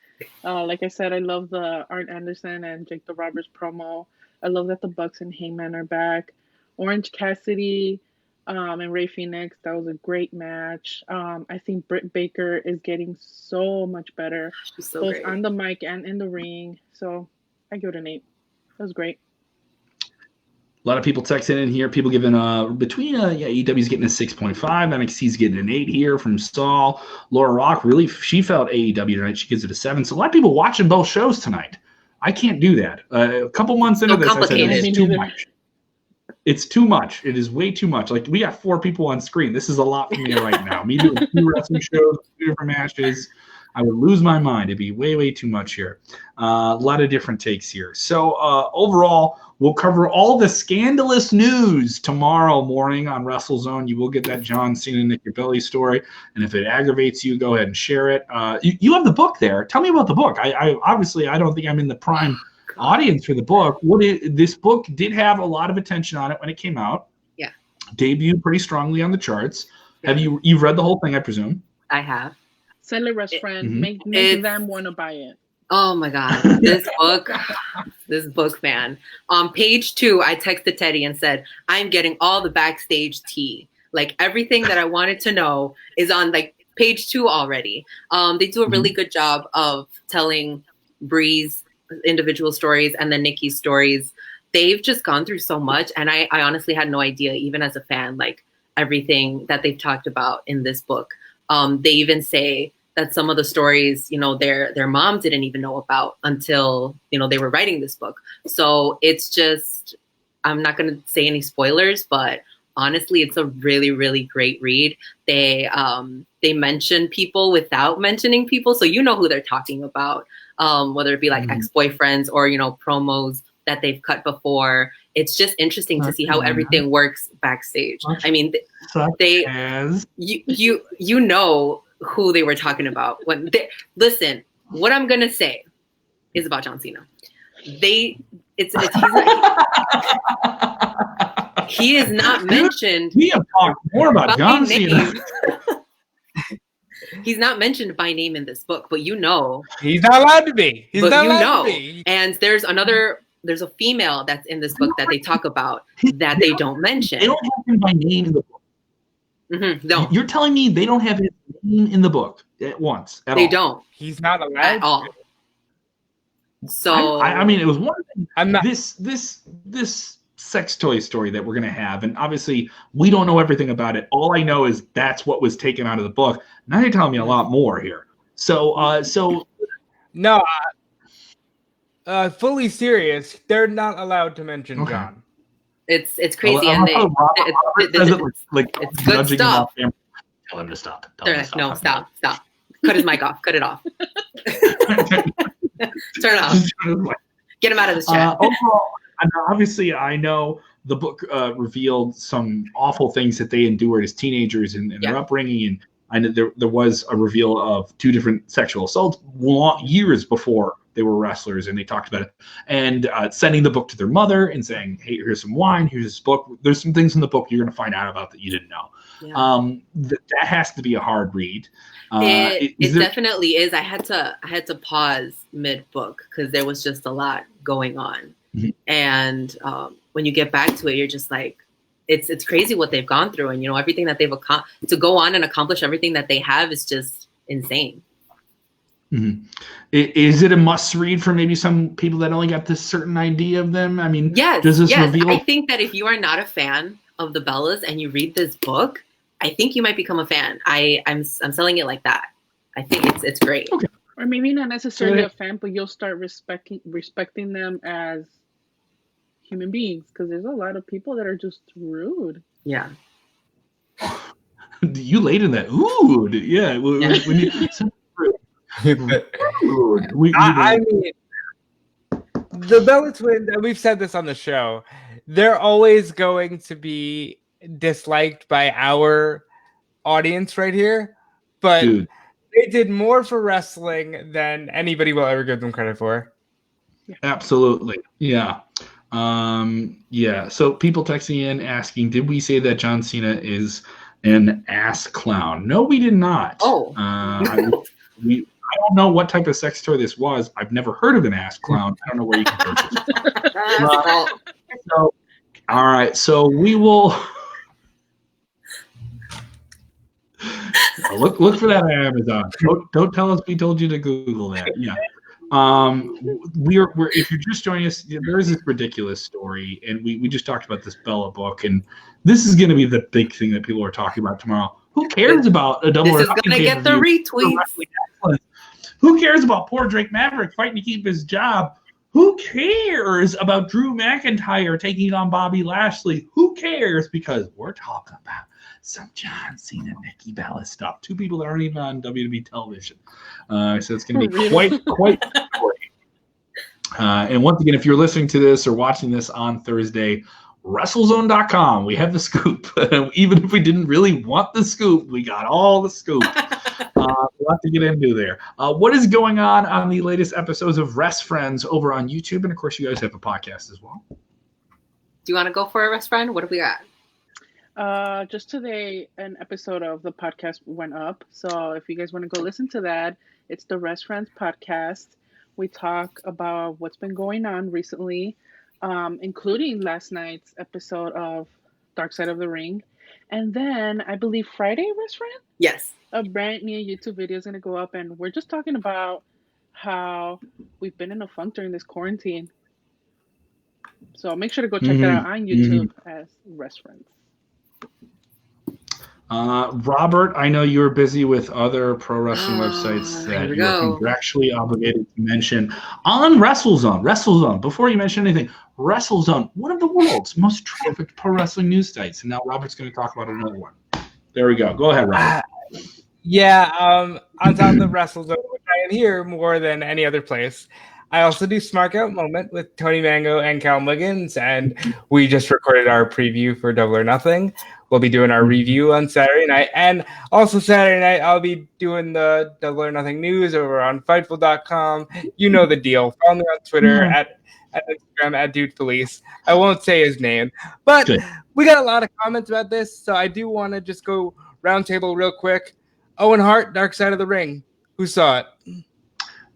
Like I said, I love the Arn Anderson and Jake the Roberts promo. I love that the Bucks and Heyman are back. Orange Cassidy and Rey Fénix, that was a great match. I think Britt Baker is getting so much better, both great on the mic and in the ring. So I give it an 8. That was great. A lot of people texting in here. People giving AEW's getting a 6.5. NXT's getting an 8 here from Saul. Laura Rock, really, she felt AEW tonight. She gives it a 7. So a lot of people watching both shows tonight. I can't do that. A couple months into this, I said it's too much. It's too much. It is way too much. Like, we got 4 people on screen. This is a lot for me right now. Me doing 2 wrestling shows, 2 different matches. I would lose my mind. It'd be way, way too much here. A lot of different takes here. So overall, We'll cover all the scandalous news tomorrow morning on WrestleZone. You will get that John Cena, Nikki Bella story. And if it aggravates you, go ahead and share it. You have the book there. Tell me about the book. I obviously, I don't think I'm in the prime audience for the book. This book did have a lot of attention on it when it came out. Yeah. Debuted pretty strongly on the charts. Yeah. You've read the whole thing, I presume? I have. Sell it, Rush friend. Make them want to buy it. Oh my God, this book, man. On page 2, I texted Teddy and said, I'm getting all the backstage tea. Like everything that I wanted to know is on like page 2 already. They do a really good job of telling Bree's individual stories and then Nikki's stories. They've just gone through so much. And I honestly had no idea, even as a fan, like everything that they've talked about in this book. They even say that some of the stories, you know, their mom didn't even know about until, you know, they were writing this book. So it's just, I'm not going to say any spoilers, but honestly, it's a really, really great read. They mention people without mentioning people. So you know who they're talking about, whether it be like ex-boyfriends or, you know, promos that they've cut before. It's just interesting to see how everything works backstage. I mean, you know who they were talking about when listen, what I'm gonna say is about John Cena. He is not mentioned. We have talked more about John Cena. He's not mentioned by name in this book, but you know he's not allowed to be. He's not allowed to be. And there's a female that's in this book that they talk about that they don't mention. They don't have him by name in the book. No. You're telling me they don't have his name in the book at once? They don't. He's not allowed at all. So I mean, it was one thing. I'm not this sex toy story that we're gonna have, and obviously we don't know everything about it. All I know is that's what was taken out of the book. Now you're telling me a lot more here. So no. Fully serious. They're not allowed to mention John. It's crazy, and it's good stuff. Tell him to stop. No, stop. Cut his mic off. Cut it off. Turn it off. Get him out of this chat. Overall, obviously, I know the book revealed some awful things that they endured as teenagers in their upbringing, and I know there was a reveal of 2 different sexual assaults years before they were wrestlers, and they talked about it. And sending the book to their mother and saying, hey, here's some wine, here's this book. There's some things in the book you're going to find out about that you didn't know. Yeah. That has to be a hard read. It definitely is. I had to pause mid-book because there was just a lot going on. And when you get back to it, you're just like, it's crazy what they've gone through. And, you know, everything that they've to go on and accomplish everything that they have is just insane. Is it a must read for maybe some people that only got this certain idea of them? I mean, yes. reveal? I think that if you are not a fan of the Bellas and you read this book, I think you might become a fan. I'm selling it like that. I think it's great. Okay. Or maybe not necessarily a fan, but you'll start respecting them as human beings, because there's a lot of people that are just rude. Yeah. You laid in that. Ooh, yeah. When you, I mean, the Bella Twins, and we've said this on the show, they're always going to be disliked by our audience right here, but they did more for wrestling than anybody will ever give them credit for. Absolutely. Yeah. So people texting in asking, did we say that John Cena is an ass clown? No, we did not. I don't know what type of sex toy this was. I've never heard of an ass clown. I don't know where you can purchase it. All right, so we will look for that on Amazon. Don't tell us we told you to Google that. Yeah. We're if you're just joining us, there is this ridiculous story, and we just talked about this Bella book, and this is going to be the big thing that people are talking about tomorrow. Who cares about a double? This is going to get the retweets. Who cares about poor Drake Maverick fighting to keep his job? Who cares about Drew McIntyre taking on Bobby Lashley? Who cares? Because we're talking about some John Cena, Nikki Bella stuff. 2 people that aren't even on WWE television. So it's going to be quite the story. And once again, if you're listening to this or watching this on Thursday, WrestleZone.com, we have the scoop. Even if we didn't really want the scoop, we got all the scoop. A lot to get into there. What is going on the latest episodes of Rest Friends over on YouTube? And of course, you guys have a podcast as well. Do you want to go for a Rest Friend? What have we got? Just today, an episode of the podcast went up. So if you guys want to go listen to that, it's the Rest Friends podcast. We talk about what's been going on recently, including last night's episode of Dark Side of the Ring. And then I believe Friday, Rest Friend? Yes. A brand new YouTube video is going to go up, and we're just talking about how we've been in a funk during this quarantine. So make sure to go check that out on YouTube as Rest Friends. Robert, I know you're busy with other pro wrestling websites that you're contractually obligated to mention on WrestleZone. Before you mention anything, WrestleZone, one of the world's most trafficked pro wrestling news sites. And now Robert's going to talk about another one. There we go. Go ahead, Robert. On top of the WrestleZone, which I am here more than any other place. I also do Smart Out Moment with Tony Mango and Cal Muggins, and we just recorded our preview for Double or Nothing. We'll be doing our review on Saturday night, and also Saturday night I'll be doing the Double or Nothing news over on Fightful.com. You know the deal. Follow me on Twitter at Instagram at DudePolice. I won't say his name, but we got a lot of comments about this, so I do want to just go roundtable real quick. Owen Hart, Dark Side of the Ring. Who saw it?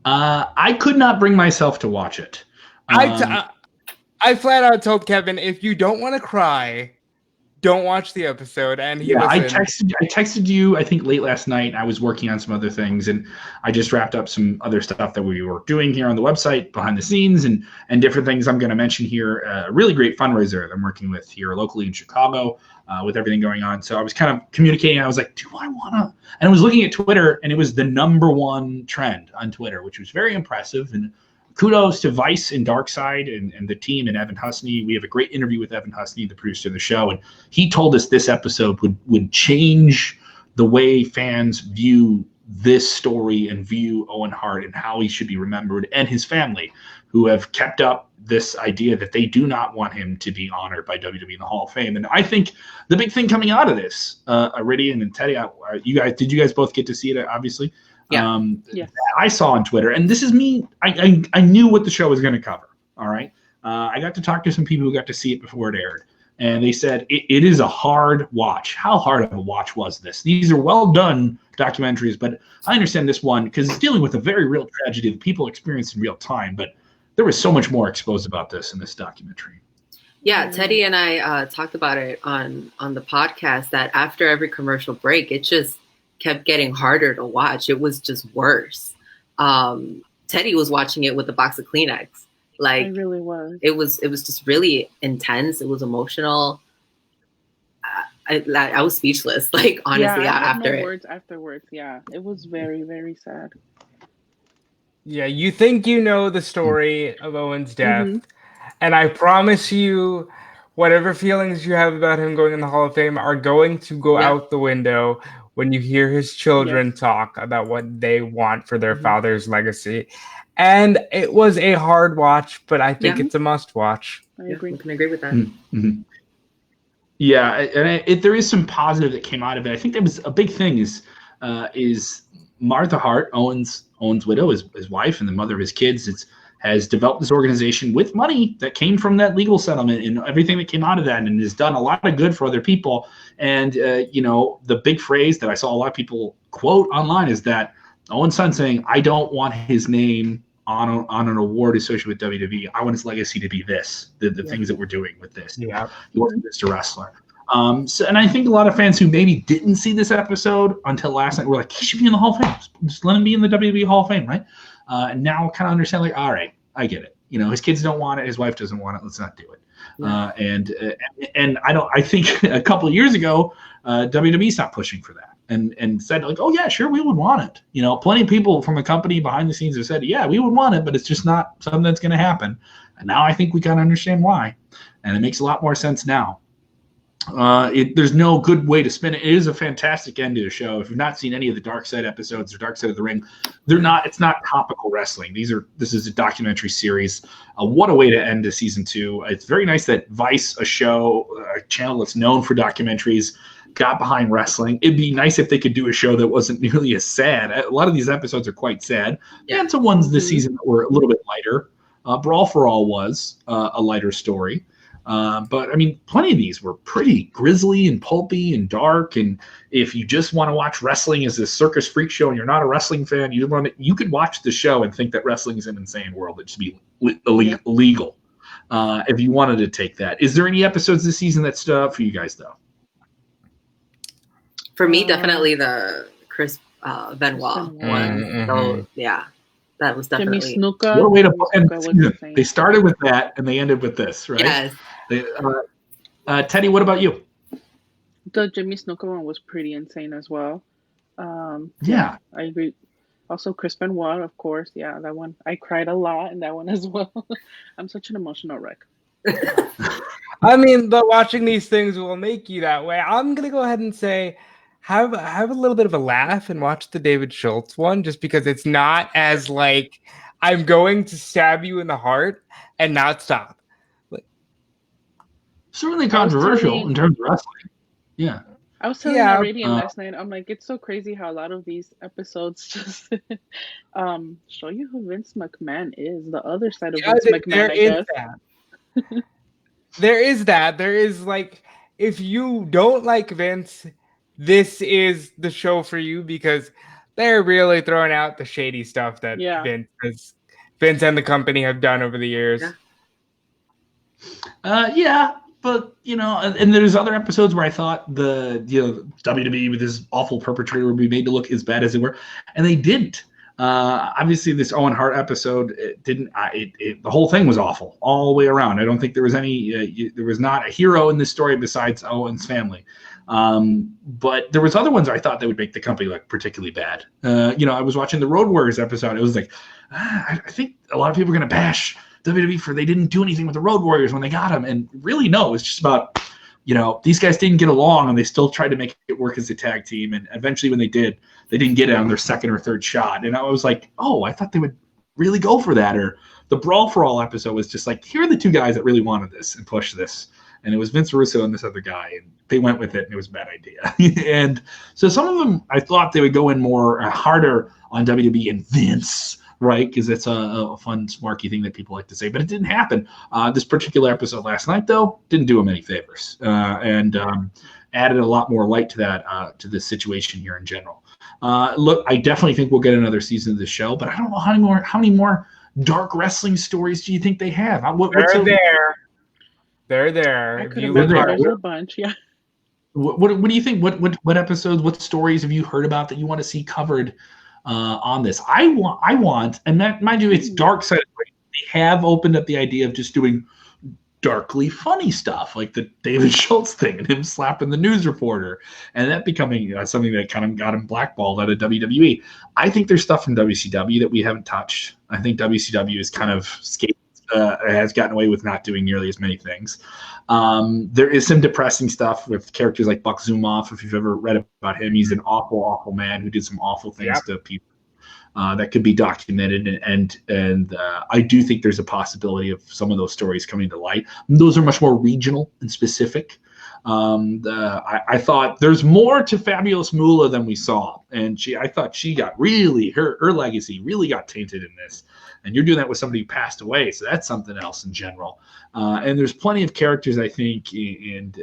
I could not bring myself to watch it. I flat out told Kevin, if you don't want to cry, don't watch the episode. And I texted you, I think late last night. I was working on some other things, and I just wrapped up some other stuff that we were doing here on the website, behind the scenes, and different things I'm going to mention here. A really great fundraiser that I'm working with here locally in Chicago with everything going on. So I was kind of communicating. I was like, do I want to? And I was looking at Twitter, and it was the #1 trend on Twitter, which was very impressive. And kudos to Vice and Darkside and the team and Evan Husney. We have a great interview with Evan Husney, the producer of the show, and he told us this episode would change the way fans view this story and view Owen Hart and how he should be remembered, and his family, who have kept up this idea that they do not want him to be honored by WWE in the Hall of Fame. And I think the big thing coming out of this, Iridian and Teddy, did you guys both get to see it, obviously? Yeah. I saw on Twitter, and this is me. I knew what the show was going to cover. All right. I got to talk to some people who got to see it before it aired, and they said it is a hard watch. How hard of a watch was this? These are well done documentaries, but I understand this one because it's dealing with a very real tragedy that people experience in real time. But there was so much more exposed about this in this documentary. Yeah, Teddy and I talked about it on the podcast that after every commercial break, it just kept getting harder to watch. It was just worse. Teddy was watching it with a box of Kleenex. Like, it really was. It was just really intense. It was emotional. I was speechless. Like, honestly, after it. Words afterwards. Yeah, it was very, very sad. Yeah, you think you know the story of Owen's death, and I promise you, whatever feelings you have about him going in the Hall of Fame are going to go out the window when you hear his children talk about what they want for their father's legacy. And it was a hard watch, but I think it's a must watch. I agree. I can agree with that. Mm-hmm. Yeah, and there is some positive that came out of it. I think that was a big thing is Martha Hart, Owen's widow, his wife, and the mother of his kids, has developed this organization with money that came from that legal settlement and everything that came out of that, and has done a lot of good for other people. And, the big phrase that I saw a lot of people quote online is that Owen's son saying, I don't want his name on an award associated with WWE. I want his legacy to be this, the things that we're doing with this. Yeah. He wasn't just a wrestler. And I think a lot of fans who maybe didn't see this episode until last night were like, he should be in the Hall of Fame. Just let him be in the WWE Hall of Fame, right? And now kind of understand, like, all right, I get it. His kids don't want it. His wife doesn't want it. Let's not do it. Yeah. And I think a couple of years ago, WWE stopped pushing for that and said, like, oh yeah, sure, we would want it. Plenty of people from the company behind the scenes have said, yeah, we would want it, but it's just not something that's going to happen. And now I think we kind of understand why, and it makes a lot more sense now. There's no good way to spin it. It is a fantastic end to the show. If you've not seen any of the Dark Side episodes or Dark Side of the Ring, it's not topical wrestling. This is a documentary series. What a way to end to season 2. It's very nice that Vice, a channel that's known for documentaries, got behind wrestling. It'd be nice if they could do a show that wasn't nearly as sad. A lot of these episodes are quite sad. Yeah. And some ones this season that were a little bit lighter. Brawl for All was a lighter story. But I mean, plenty of these were pretty grisly and pulpy and dark. And if you just want to watch wrestling as a circus freak show and you're not a wrestling fan, you could watch the show and think that wrestling is an insane world. It should be illegal if you wanted to take that. Is there any episodes this season that stood out for you guys, though? For me, definitely the Chris Benoit one. Mm-hmm. So yeah, that was definitely. Jimmy Snuka. What a way to end the season. They started with that and they ended with this, right? Yes. Teddy, what about you? The Jimmy Snuka one was pretty insane as well. Yeah, I agree. Also, Chris Benoit, of course. Yeah, that one. I cried a lot in that one as well. I'm such an emotional wreck. I mean, but watching these things will make you that way. I'm gonna go ahead and say, have a little bit of a laugh and watch the David Schultz one, just because it's not as like I'm going to stab you in the heart and not stop. Certainly controversial in terms of wrestling. Yeah. I was telling Radiant last night, I'm like, it's so crazy how a lot of these episodes just show you who Vince McMahon is, the other side of Vince McMahon, I guess. There is that. There is like, if you don't like Vince, this is the show for you, because they're really throwing out the shady stuff that Vince and the company have done over the years. But and there's other episodes where I thought the WWE with this awful perpetrator would be made to look as bad as they were, and they didn't. Obviously, this Owen Hart episode didn't. The whole thing was awful all the way around. I don't think there was there was not a hero in this story besides Owen's family. But there was other ones I thought that would make the company look particularly bad. I was watching the Road Warriors episode. It was like, I think a lot of people are going to bash WWE for they didn't do anything with the Road Warriors when they got them. And really, no, it's just about, these guys didn't get along and they still tried to make it work as a tag team. And eventually when they did, they didn't get it on their second or third shot. And I was like, oh, I thought they would really go for that. Or the Brawl for All episode was just like, here are the two guys that really wanted this and pushed this. And it was Vince Russo and this other guy. And they went with it and it was a bad idea. And so some of them, I thought they would go in more harder on WWE and Vince, right? Because it's a fun, smarky thing that people like to say, but it didn't happen. This particular episode last night, though, didn't do him any favors, and added a lot more light to that to this situation here in general. Look, I definitely think we'll get another season of the show, but I don't know how many more dark wrestling stories do you think they have? They're there. I could imagine there's a bunch, yeah. What do you think? What episodes? What stories have you heard about that you want to see covered on this? I want, and that, mind you, it's Dark Side. They have opened up the idea of just doing darkly funny stuff, like the David Schultz thing and him slapping the news reporter, and that becoming something that kind of got him blackballed out of WWE. I think there's stuff from WCW that we haven't touched. I think WCW is kind of has gotten away with not doing nearly as many things. There is some depressing stuff with characters like Buck Zumoff. If you've ever read about him, he's an awful, awful man who did some awful things to people that could be documented. And I do think there's a possibility of some of those stories coming to light. Those are much more regional and specific. I thought there's more to Fabulous Moolah than we saw. And I thought she got really, her legacy really got tainted in this. And you're doing that with somebody who passed away, so that's something else in general. And there's plenty of characters, I think, and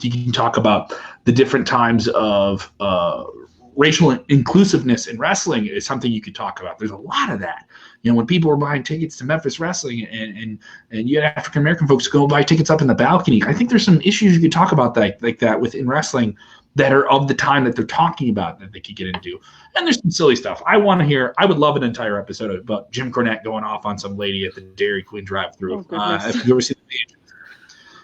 you can talk about the different times of racial inclusiveness in wrestling is something you could talk about. There's a lot of that. When people were buying tickets to Memphis Wrestling and you had African-American folks go buy tickets up in the balcony, I think there's some issues you could talk about like that within wrestling that are of the time that they're talking about that they could get into. And there's some silly stuff. I would love an entire episode about Jim Cornette going off on some lady at the Dairy Queen drive-thru. If you've ever seen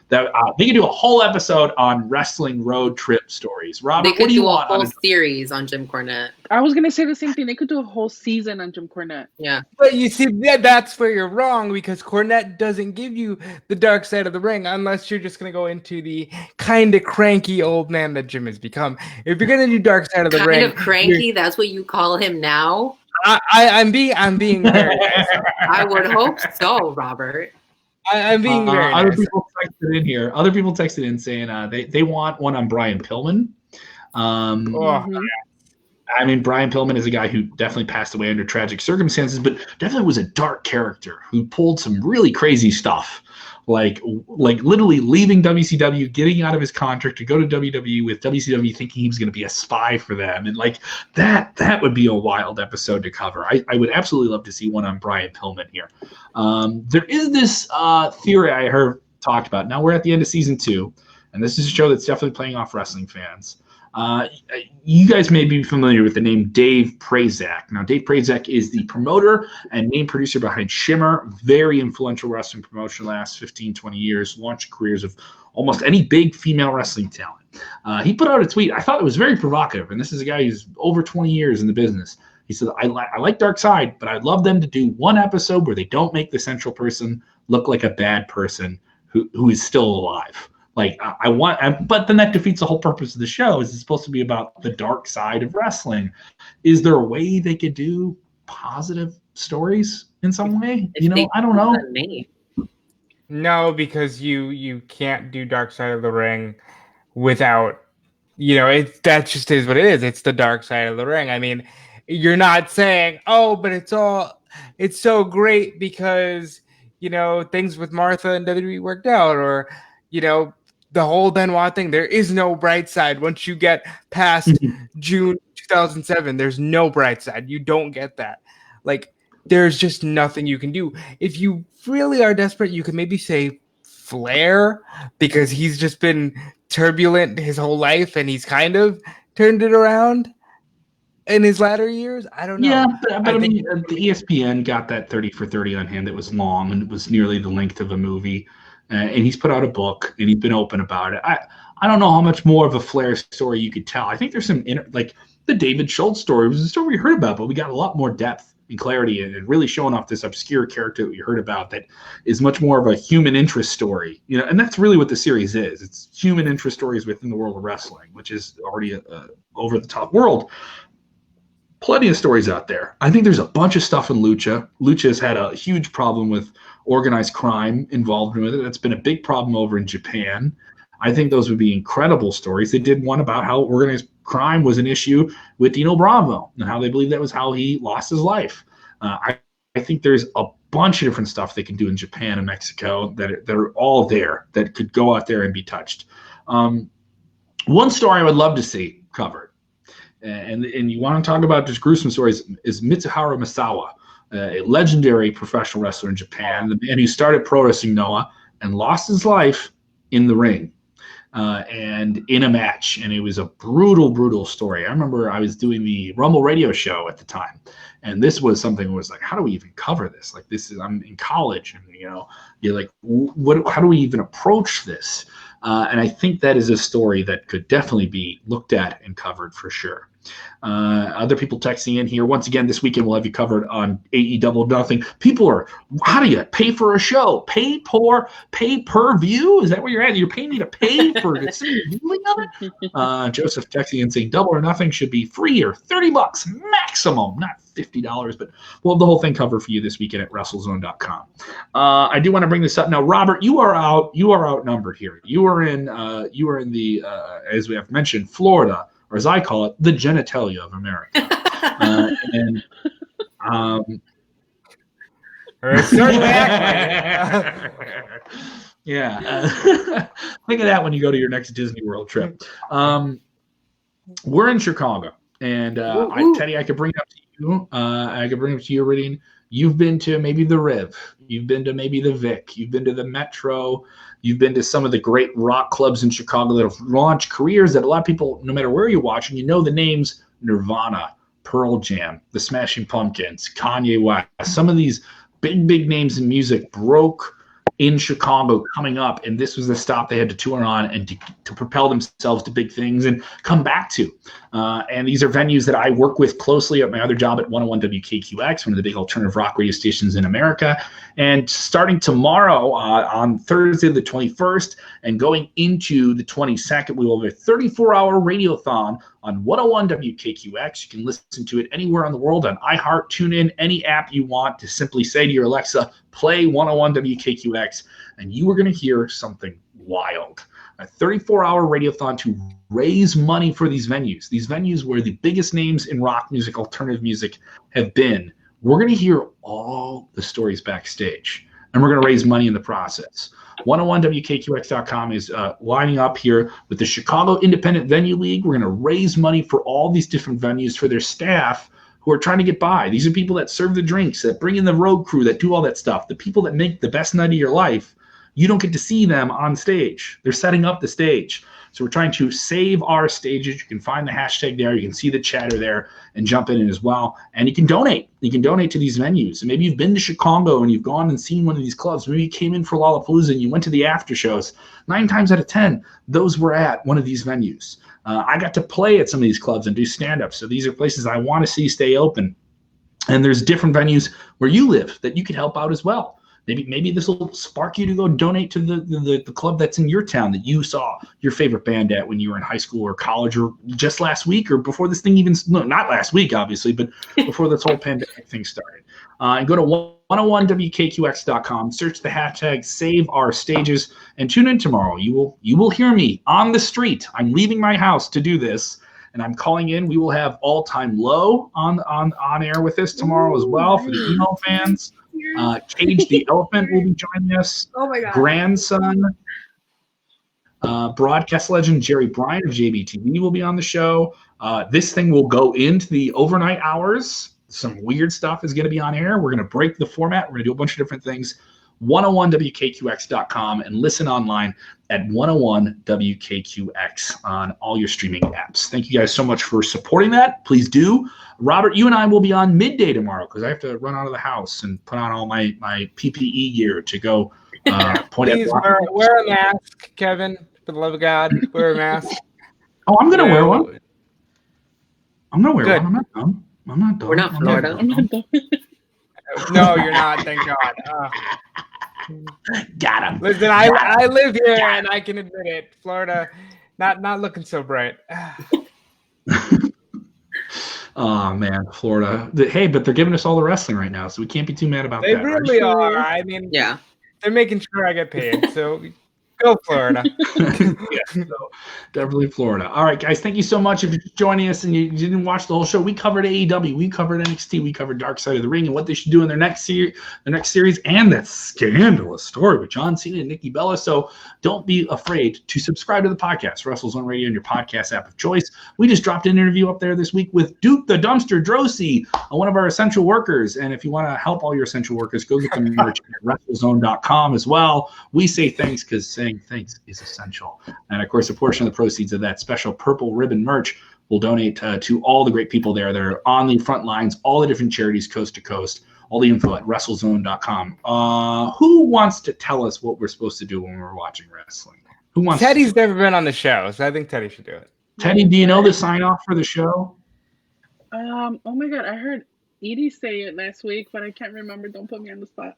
That they could do a whole episode on wrestling road trip stories. Robert, They what could do you do a want? whole series on Jim Cornette. I was gonna say the same thing. They could do a whole season on Jim Cornette. Yeah. But you see, that's where you're wrong, because Cornette doesn't give you the dark side of the ring unless you're just going to go into the kind of cranky old man that Jim has become. If you're going to do dark side of the ring, Kind of cranky. That's what you call him now. I'm being very nice. I would hope so, Robert. I'm being very Other nice. people texted in here. Other people texted in saying they want one on Brian Pillman. Mhm. I mean, Brian Pillman is a guy who definitely passed away under tragic circumstances, but definitely was a dark character who pulled some really crazy stuff, like literally leaving WCW, getting out of his contract to go to WWE with WCW, thinking he was going to be a spy for them, and like that would be a wild episode to cover. I would absolutely love to see one on Brian Pillman here. There is this theory I heard talked about. Now we're at the end of season 2, and this is a show that's definitely playing off wrestling fans. You guys may be familiar with the name Dave Prazak. Now, Dave Prazak is the promoter and main producer behind Shimmer, very influential wrestling promotion the last 15, 20 years, launched careers of almost any big female wrestling talent. He put out a tweet. I thought it was very provocative, and this is a guy who's over 20 years in the business. He said, I like Dark Side, but I'd love them to do one episode where they don't make the central person look like a bad person who is still alive. Like but then that defeats the whole purpose of the show. Is it's supposed to be about the dark side of wrestling? Is there a way they could do positive stories in some way? I don't know. No, because you can't do Dark Side of the Ring without, that just is what it is. It's the dark side of the ring. I mean, you're not saying, oh, but it's so great because, things with Martha and WWE worked out, or, the whole Benoit thing. There is no bright side. Once you get past June 2007, there's no bright side. You don't get that. Like, there's just nothing you can do. If you really are desperate, you can maybe say Flair, because he's just been turbulent his whole life and he's kind of turned it around in his latter years. I don't know. Yeah, but I mean, the ESPN got that 30 for 30 on him that was long and it was nearly the length of a movie. And he's put out a book and he's been open about it. I don't know how much more of a Flair story you could tell. I think there's some like the David Schultz story was a story we heard about, but we got a lot more depth and clarity and really showing off this obscure character that we heard about that is much more of a human interest story, and that's really what the series is. It's human interest stories within the world of wrestling, which is already a over the top world. Plenty of stories out there. I think there's a bunch of stuff in Lucha. Lucha has had a huge problem with organized crime involved with it. That's been a big problem over in Japan. I think those would be incredible stories. They did one about how organized crime was an issue with Dino Bravo and how they believe that was how he lost his life. I think there's a bunch of different stuff they can do in Japan and Mexico that are all there that could go out there and be touched. One story I would love to see covered, and you want to talk about just gruesome stories, is Mitsuharu Misawa, a legendary professional wrestler in Japan, the man who started pro wrestling, Noah, and lost his life in the ring. And in a match, and it was a brutal story. I remember I was doing the Rumble radio show at the time, and this was something that was like, how do we even cover this? Like, I'm in college, and you're like, how do we even approach this? And I think that is a story that could definitely be looked at and covered for sure. Other people texting in here. Once again, this weekend we'll have you covered on AEW Nothing. People are, how do you pay for a show? Pay per view? Is that where you're at? You're paying me to pay for the viewing of it? Joseph texting in saying Double or Nothing should be free or $30 maximum, not $50, but we'll have the whole thing covered for you this weekend at WrestleZone.com. I do want to bring this up now, Robert. You are outnumbered here. You are in the as we have mentioned, Florida, or as I call it, the genitalia of America. Yeah. Think of that when you go to your next Disney World trip. We're in Chicago, and Teddy, I could bring it up to you. I could bring it up to you, Ridian. You've been to maybe the Riv. You've been to maybe the Vic. You've been to the Metro. You've been to some of the great rock clubs in Chicago that have launched careers that a lot of people, no matter where you're watching, the names Nirvana, Pearl Jam, the Smashing Pumpkins, Kanye West. Some of these big names in music broke in Chicago coming up, and this was the stop they had to tour on and to propel themselves to big things and come back to. And these are venues that I work with closely at my other job at 101 WKQX, one of the big alternative rock radio stations in America. And starting tomorrow on Thursday the 21st and going into the 22nd, we will have a 34-hour radiothon on 101 WKQX. You can listen to it anywhere on the world on iHeart, TuneIn, any app you want. To simply say to your Alexa, play 101 WKQX, and you are going to hear something wild. A 34-hour radiothon to raise money for these venues where the biggest names in rock music, alternative music have been. We're going to hear all the stories backstage, and we're going to raise money in the process. 101WKQX.com is lining up here with the Chicago Independent Venue League. We're going to raise money for all these different venues for their staff who are trying to get by. These are people that serve the drinks, that bring in the road crew, that do all that stuff. The people that make the best night of your life, you don't get to see them on stage. They're setting up the stage. So we're trying to save our stages. You can find the hashtag there. You can see the chatter there and jump in as well. And you can donate. You can donate to these venues. And maybe you've been to Chicago and you've gone and seen one of these clubs. Maybe you came in for Lollapalooza and you went to the after shows. 9 times out of 10, those were at one of these venues. I got to play at some of these clubs and do stand-ups. So these are places I want to see stay open. And there's different venues where you live that you could help out as well. Maybe this will spark you to go donate to the club that's in your town that you saw your favorite band at when you were in high school or college or just last week or before this thing not last week, obviously, but before this whole pandemic thing started. And go to 101WKQX.com, search the hashtag Save Our Stages, and tune in tomorrow. You will hear me on the street. I'm leaving my house to do this, and I'm calling in. We will have All Time Low on air with us tomorrow as well for the emo fans. Cage the Elephant will be joining us. Oh my God. Grandson, broadcast legend Jerry Bryant of JBTV will be on the show. This thing will go into the overnight hours. Some weird stuff is going to be on air. We're going to break the format. We're going to do a bunch of different things. 101WKQX.com and listen online at 101WKQX on all your streaming apps. Thank you guys so much for supporting that. Please do. Robert, you and I will be on midday tomorrow because I have to run out of the house and put on all my PPE gear to go point Please wear a mask, Kevin. For the love of God, wear a mask. Oh, I'm going to wear one. I'm going to wear one. I'm not dumb. I'm not dumb. We're not Florida. I'm not done. No, you're not. Thank God. Got him. Listen, I live here and I can admit it. Florida, not looking so bright. Oh man, Florida. Hey, but they're giving us all the wrestling right now, so we can't be too mad about that. They really right? are. I mean, Yeah. They're making sure I get paid. So go Florida. Yeah, so definitely Florida. All right, guys, thank you so much. If you're joining us and you didn't watch the whole show, we covered AEW, we covered NXT, we covered Dark Side of the Ring and what they should do in their next series, and that scandalous story with John Cena and Nikki Bella. So don't be afraid to subscribe to the podcast, WrestleZone Radio, in your podcast app of choice. We just dropped an interview up there this week with Duke the Dumpster Drosy, one of our essential workers. And if you want to help all your essential workers, go get the merch at WrestleZone.com as well. We say thanks because saying thanks is essential. And of course, a portion of the proceeds of that special purple ribbon merch will donate to all the great people there that are on the front lines, all the different charities coast to coast. All the info at WrestleZone.com. Who wants to tell us what we're supposed to do when we're watching wrestling? Who wants? Teddy's never been on the show, so I think Teddy should do it. Teddy, do you know the sign off for the show? Oh my God, I heard Edie say it last week, but I can't remember. Don't put me on the spot.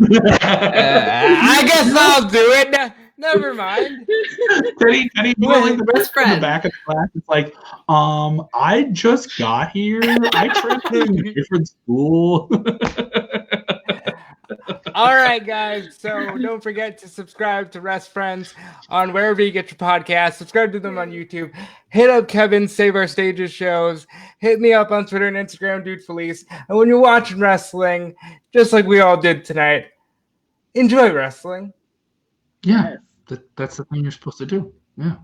I guess I'll do it. Never mind. Teddy, you're like the best friend in the friend. back of the class. It's like, I just got here. I transferred to a different school. All right, guys. So don't forget to subscribe to Rest Friends on wherever you get your podcasts. Subscribe to them on YouTube. Hit up Kevin Save Our Stages shows. Hit me up on Twitter and Instagram, Dude Felice. And when you're watching wrestling, just like we all did tonight, enjoy wrestling. Yeah, that's the thing you're supposed to do. Yeah.